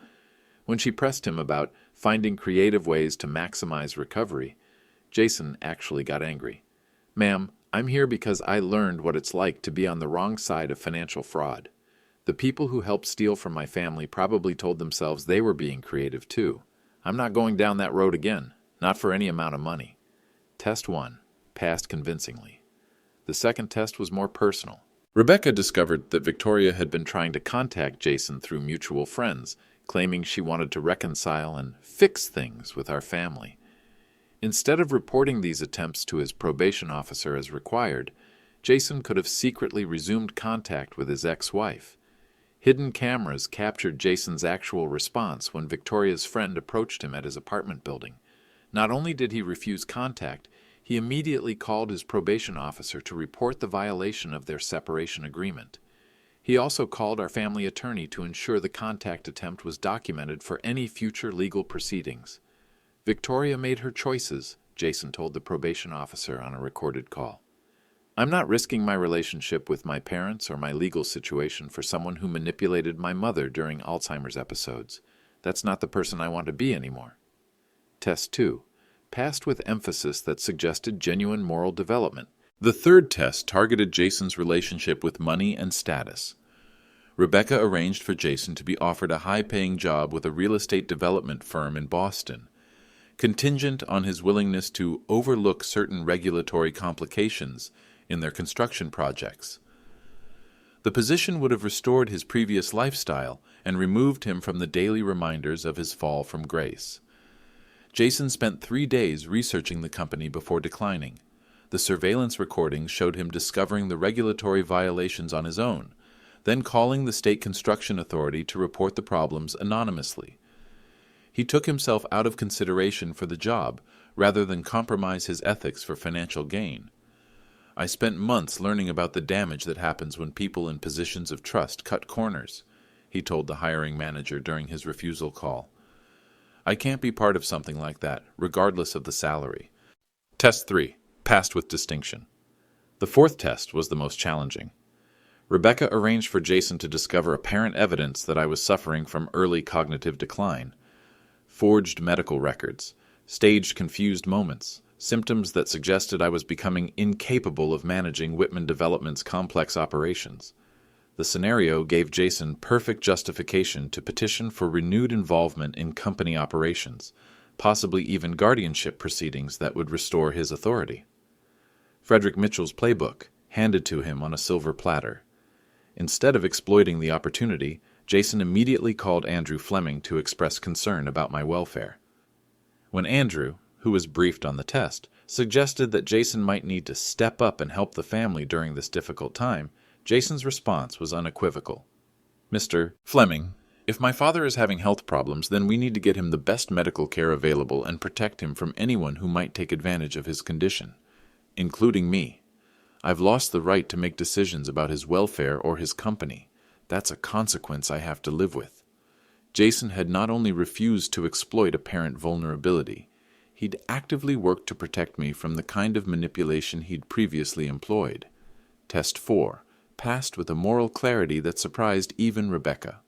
When she pressed him about finding creative ways to maximize recovery, Jason actually got angry. "Ma'am, I'm here because I learned what it's like to be on the wrong side of financial fraud. The people who helped steal from my family probably told themselves they were being creative too. I'm not going down that road again, not for any amount of money." Test 1. Passed convincingly. The second test was more personal. Rebecca discovered that Victoria had been trying to contact Jason through mutual friends, claiming she wanted to reconcile and fix things with our family. Instead of reporting these attempts to his probation officer as required, Jason could have secretly resumed contact with his ex-wife. Hidden cameras captured Jason's actual response when Victoria's friend approached him at his apartment building. Not only did he refuse contact, he immediately called his probation officer to report the violation of their separation agreement. He also called our family attorney to ensure the contact attempt was documented for any future legal proceedings. Victoria made her choices, Jason told the probation officer on a recorded call. "I'm not risking my relationship with my parents or my legal situation for someone who manipulated my mother during Alzheimer's episodes. That's not the person I want to be anymore." Test 2. Passed with emphasis that suggested genuine moral development. The third test targeted Jason's relationship with money and status. Rebecca arranged for Jason to be offered a high-paying job with a real estate development firm in Boston, contingent on his willingness to overlook certain regulatory complications in their construction projects. The position would have restored his previous lifestyle and removed him from the daily reminders of his fall from grace. Jason spent 3 days researching the company before declining. The surveillance recordings showed him discovering the regulatory violations on his own, then calling the state construction authority to report the problems anonymously. He took himself out of consideration for the job, rather than compromise his ethics for financial gain. "I spent months learning about the damage that happens when people in positions of trust cut corners," he told the hiring manager during his refusal call. "I can't be part of something like that, regardless of the salary." Test 3. Passed with distinction. The fourth test was the most challenging. Rebecca arranged for Jason to discover apparent evidence that I was suffering from early cognitive decline. Forged medical records, staged confused moments, symptoms that suggested I was becoming incapable of managing Whitman Development's complex operations. The scenario gave Jason perfect justification to petition for renewed involvement in company operations, possibly even guardianship proceedings that would restore his authority. Frederick Mitchell's playbook, handed to him on a silver platter. Instead of exploiting the opportunity, Jason immediately called Andrew Fleming to express concern about my welfare. When Andrew, who was briefed on the test, suggested that Jason might need to step up and help the family during this difficult time, Jason's response was unequivocal. "Mr. Fleming, if my father is having health problems, then we need to get him the best medical care available and protect him from anyone who might take advantage of his condition, including me. I've lost the right to make decisions about his welfare or his company. That's a consequence I have to live with." Jason had not only refused to exploit apparent vulnerability, he'd actively worked to protect me from the kind of manipulation he'd previously employed. Test 4. Passed with a moral clarity that surprised even Rebecca.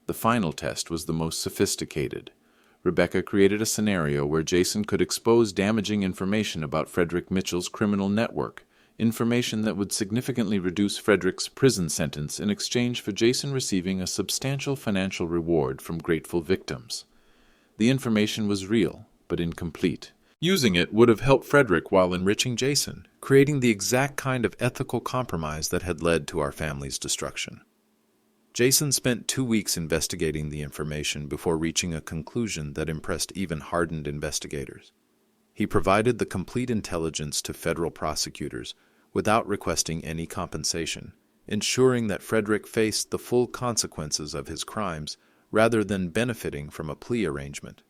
The final test was the most sophisticated. Rebecca created a scenario where Jason could expose damaging information about Frederick Mitchell's criminal network, information that would significantly reduce Frederick's prison sentence in exchange for Jason receiving a substantial financial reward from grateful victims. The information was real, but incomplete. Using it would have helped Frederick while enriching Jason, creating the exact kind of ethical compromise that had led to our family's destruction. Jason spent 2 weeks investigating the information before reaching a conclusion that impressed even hardened investigators. He provided the complete intelligence to federal prosecutors without requesting any compensation, ensuring that Frederick faced the full consequences of his crimes rather than benefiting from a plea arrangement.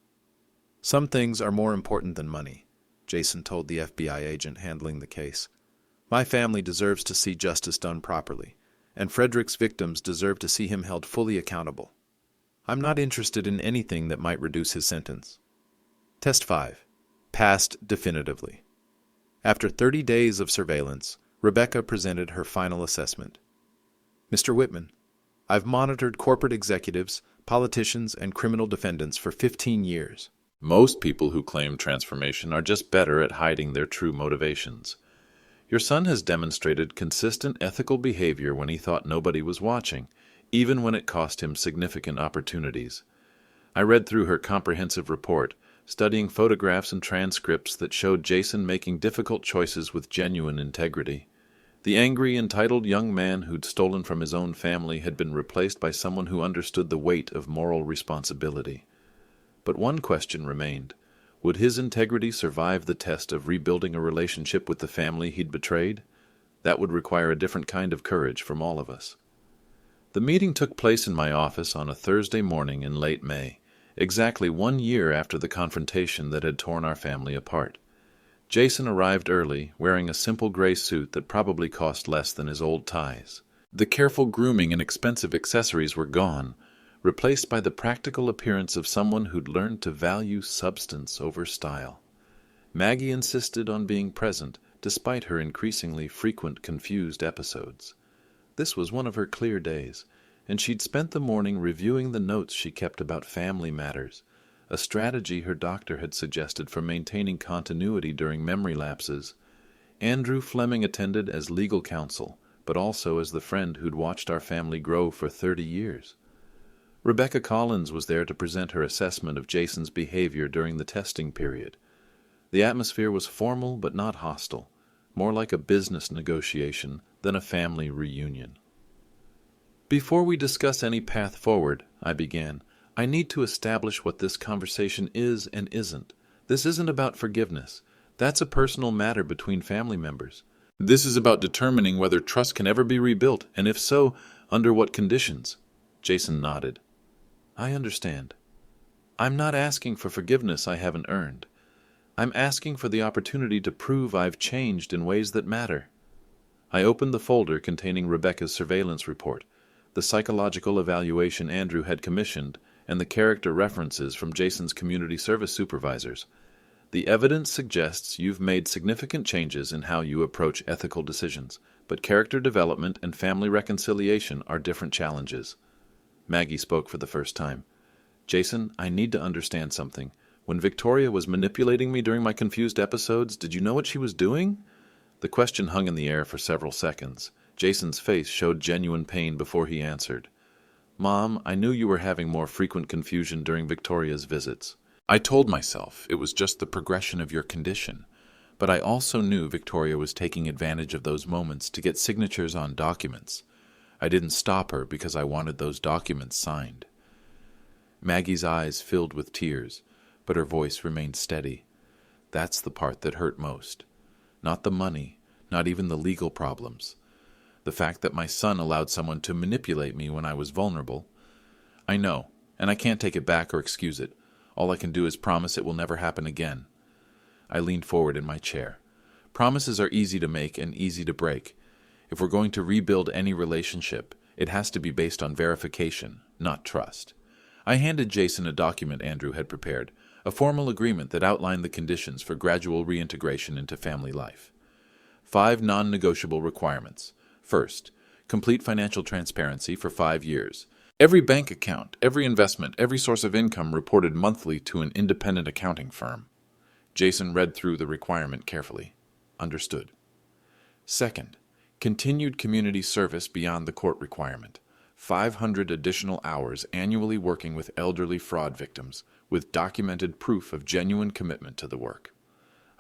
"Some things are more important than money," Jason told the FBI agent handling the case. "My family deserves to see justice done properly, and Frederick's victims deserve to see him held fully accountable. I'm not interested in anything that might reduce his sentence." Test 5. Passed definitively. After 30 days of surveillance, Rebecca presented her final assessment. "Mr. Whitman, I've monitored corporate executives, politicians, and criminal defendants for 15 years. Most people who claim transformation are just better at hiding their true motivations. Your son has demonstrated consistent ethical behavior when he thought nobody was watching, even when it cost him significant opportunities. I read through her comprehensive report, studying photographs and transcripts that showed Jason making difficult choices with genuine integrity. The angry, entitled young man who'd stolen from his own family had been replaced by someone who understood the weight of moral responsibility. But one question remained. Would his integrity survive the test of rebuilding a relationship with the family he'd betrayed? That would require a different kind of courage from all of us. The meeting took place in my office on a Thursday morning in late May, exactly 1 year after the confrontation that had torn our family apart. Jason arrived early, wearing a simple gray suit that probably cost less than his old ties. The careful grooming and expensive accessories were gone, replaced by the practical appearance of someone who'd learned to value substance over style. Maggie insisted on being present, despite her increasingly frequent confused episodes. This was one of her clear days, and she'd spent the morning reviewing the notes she kept about family matters, a strategy her doctor had suggested for maintaining continuity during memory lapses. Andrew Fleming attended as legal counsel, but also as the friend who'd watched our family grow for 30 years. Rebecca Collins was there to present her assessment of Jason's behavior during the testing period. The atmosphere was formal but not hostile, more like a business negotiation than a family reunion. Before we discuss any path forward, I began, I need to establish what this conversation is and isn't. This isn't about forgiveness. That's a personal matter between family members. This is about determining whether trust can ever be rebuilt, and if so, under what conditions. Jason nodded. I understand. I'm not asking for forgiveness I haven't earned. I'm asking for the opportunity to prove I've changed in ways that matter. I opened the folder containing Rebecca's surveillance report, the psychological evaluation Andrew had commissioned, and the character references from Jason's community service supervisors. The evidence suggests you've made significant changes in how you approach ethical decisions, but character development and family reconciliation are different challenges. Maggie spoke for the first time. Jason, I need to understand something. When Victoria was manipulating me during my confused episodes, did you know what she was doing? The question hung in the air for several seconds. Jason's face showed genuine pain before he answered. Mom, I knew you were having more frequent confusion during Victoria's visits. I told myself it was just the progression of your condition, but I also knew Victoria was taking advantage of those moments to get signatures on documents. I didn't stop her because I wanted those documents signed. Maggie's eyes filled with tears, but her voice remained steady. That's the part that hurt most. Not the money, not even the legal problems. The fact that my son allowed someone to manipulate me when I was vulnerable. I know, and I can't take it back or excuse it. All I can do is promise it will never happen again. I leaned forward in my chair. Promises are easy to make and easy to break. If we're going to rebuild any relationship, it has to be based on verification, not trust. I handed Jason a document Andrew had prepared, a formal agreement that outlined the conditions for gradual reintegration into family life. 5 non-negotiable requirements. First, complete financial transparency for 5 years. Every bank account, every investment, every source of income reported monthly to an independent accounting firm. Jason read through the requirement carefully. Understood. Second, continued community service beyond the court requirement. 500 additional hours annually working with elderly fraud victims, with documented proof of genuine commitment to the work.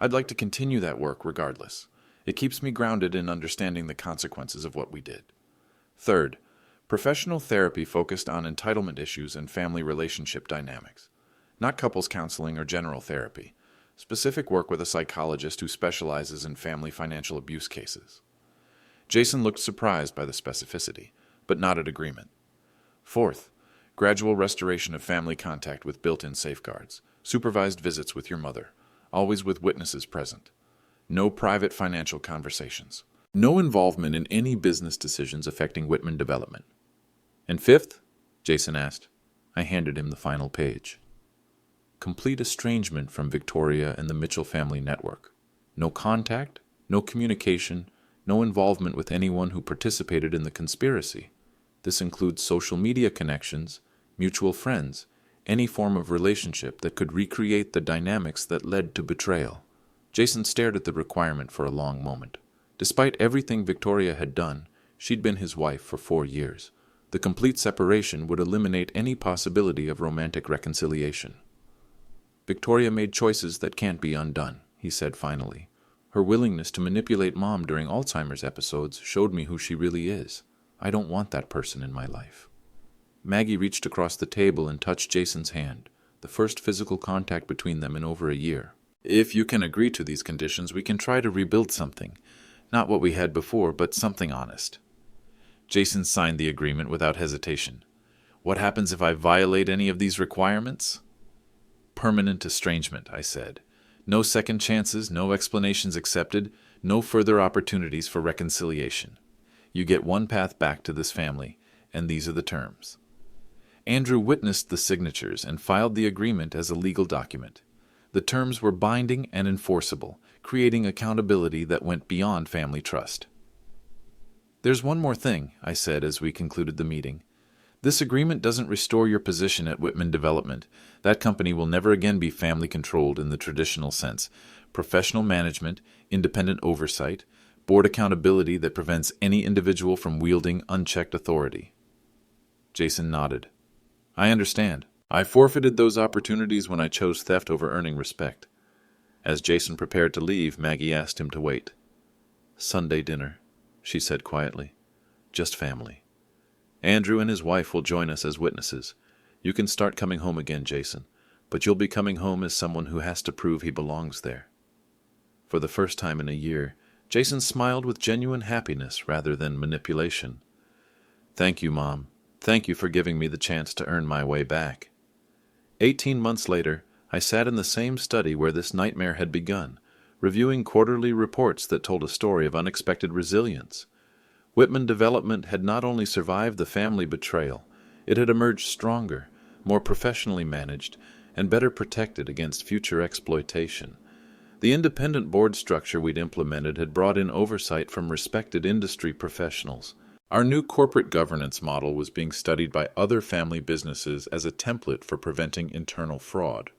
I'd like to continue that work regardless. It keeps me grounded in understanding the consequences of what we did. Third, professional therapy focused on entitlement issues and family relationship dynamics. Not couples counseling or general therapy. Specific work with a psychologist who specializes in family financial abuse cases. Jason looked surprised by the specificity, but nodded agreement. Fourth, gradual restoration of family contact with built-in safeguards. Supervised visits with your mother, always with witnesses present. No private financial conversations. No involvement in any business decisions affecting Whitman development. And fifth, Jason asked. I handed him the final page. Complete estrangement from Victoria and the Mitchell family network. No contact, no communication, no involvement with anyone who participated in the conspiracy. This includes social media connections, mutual friends, any form of relationship that could recreate the dynamics that led to betrayal. Jason stared at the requirement for a long moment. Despite everything Victoria had done, she'd been his wife for 4 years. The complete separation would eliminate any possibility of romantic reconciliation. Victoria made choices that can't be undone, he said finally. Her willingness to manipulate Mom during Alzheimer's episodes showed me who she really is. I don't want that person in my life. Maggie reached across the table and touched Jason's hand, the first physical contact between them in over a year. If you can agree to these conditions, we can try to rebuild something. Not what we had before, but something honest. Jason signed the agreement without hesitation. What happens if I violate any of these requirements? Permanent estrangement, I said. No second chances, no explanations accepted, no further opportunities for reconciliation. You get one path back to this family, and these are the terms. Andrew witnessed the signatures and filed the agreement as a legal document. The terms were binding and enforceable, creating accountability that went beyond family trust. There's one more thing, I said as we concluded the meeting. This agreement doesn't restore your position at Whitman Development. That company will never again be family-controlled in the traditional sense. Professional management, independent oversight, board accountability that prevents any individual from wielding unchecked authority. Jason nodded. I understand. I forfeited those opportunities when I chose theft over earning respect. As Jason prepared to leave, Maggie asked him to wait. Sunday dinner, she said quietly. Just family. Andrew and his wife will join us as witnesses. You can start coming home again, Jason, but you'll be coming home as someone who has to prove he belongs there. For the first time in a year, Jason smiled with genuine happiness rather than manipulation. Thank you, Mom. Thank you for giving me the chance to earn my way back. 18 months later, I sat in the same study where this nightmare had begun, reviewing quarterly reports that told a story of unexpected resilience. Whitman Development had not only survived the family betrayal, it had emerged stronger, more professionally managed, and better protected against future exploitation. The independent board structure we'd implemented had brought in oversight from respected industry professionals. Our new corporate governance model was being studied by other family businesses as a template for preventing internal fraud.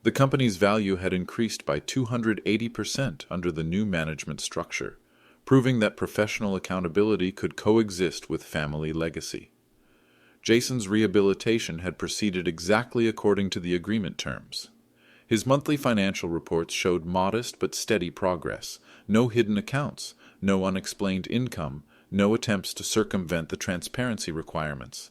The company's value had increased by 280% under the new management structure, proving that professional accountability could coexist with family legacy. Jason's rehabilitation had proceeded exactly according to the agreement terms. His monthly financial reports showed modest but steady progress, no hidden accounts, no unexplained income, no attempts to circumvent the transparency requirements.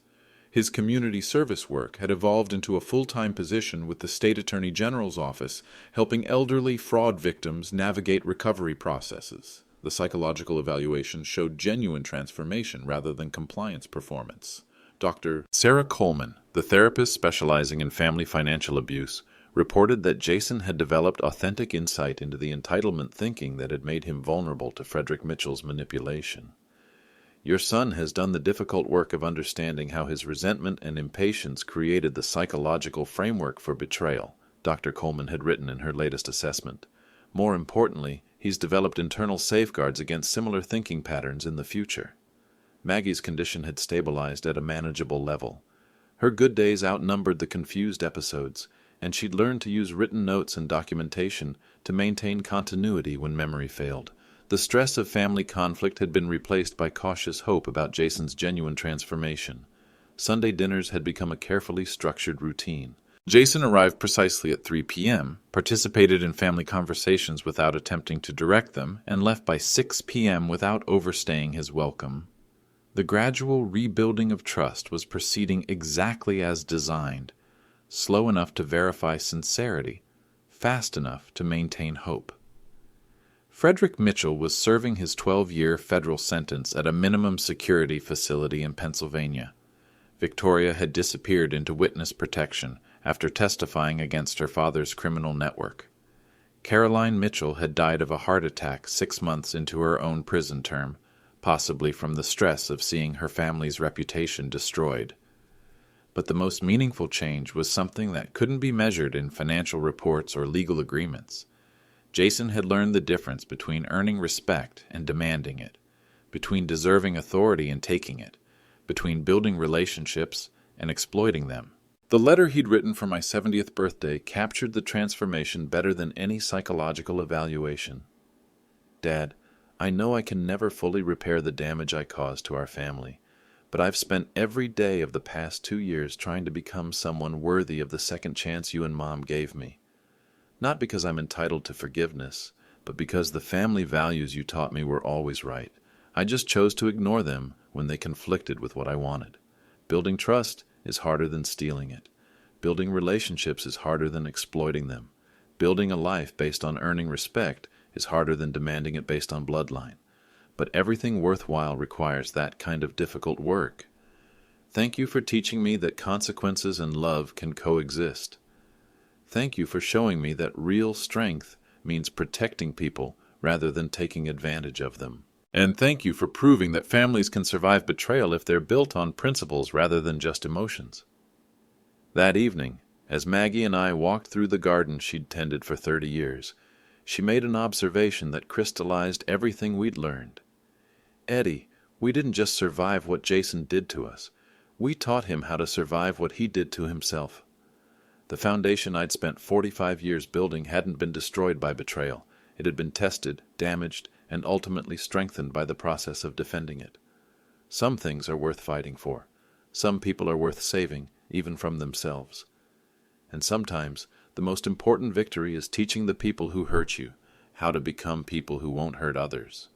His community service work had evolved into a full-time position with the State Attorney General's office, helping elderly fraud victims navigate recovery processes. The psychological evaluation showed genuine transformation rather than compliance performance. Dr. Sarah Coleman, the therapist specializing in family financial abuse, reported that Jason had developed authentic insight into the entitlement thinking that had made him vulnerable to Frederick Mitchell's manipulation. Your son has done the difficult work of understanding how his resentment and impatience created the psychological framework for betrayal, Dr. Coleman had written in her latest assessment. More importantly, he's developed internal safeguards against similar thinking patterns in the future. Maggie's condition had stabilized at a manageable level. Her good days outnumbered the confused episodes, and she'd learned to use written notes and documentation to maintain continuity when memory failed. The stress of family conflict had been replaced by cautious hope about Jason's genuine transformation. Sunday dinners had become a carefully structured routine. Jason arrived precisely at 3 p.m., participated in family conversations without attempting to direct them, and left by 6 p.m. without overstaying his welcome. The gradual rebuilding of trust was proceeding exactly as designed, slow enough to verify sincerity, fast enough to maintain hope. Frederick Mitchell was serving his 12-year federal sentence at a minimum security facility in Pennsylvania. Victoria had disappeared into witness protection after testifying against her father's criminal network. Caroline Mitchell had died of a heart attack 6 months into her own prison term, possibly from the stress of seeing her family's reputation destroyed. But the most meaningful change was something that couldn't be measured in financial reports or legal agreements. Jason had learned the difference between earning respect and demanding it, between deserving authority and taking it, between building relationships and exploiting them. The letter he'd written for my 70th birthday captured the transformation better than any psychological evaluation. Dad, I know I can never fully repair the damage I caused to our family, but I've spent every day of the past 2 years trying to become someone worthy of the second chance you and Mom gave me. Not because I'm entitled to forgiveness, but because the family values you taught me were always right. I just chose to ignore them when they conflicted with what I wanted. Building trust is harder than stealing it. Building relationships is harder than exploiting them. Building a life based on earning respect is harder than demanding it based on bloodline. But everything worthwhile requires that kind of difficult work. Thank you for teaching me that consequences and love can coexist. Thank you for showing me that real strength means protecting people rather than taking advantage of them. And thank you for proving that families can survive betrayal if they're built on principles rather than just emotions. That evening, as Maggie and I walked through the garden she'd tended for 30 years, she made an observation that crystallized everything we'd learned. Eddie, we didn't just survive what Jason did to us. We taught him how to survive what he did to himself. The foundation I'd spent 45 years building hadn't been destroyed by betrayal. It had been tested, damaged, and ultimately strengthened by the process of defending it. Some things are worth fighting for. Some people are worth saving, even from themselves. And sometimes, the most important victory is teaching the people who hurt you how to become people who won't hurt others.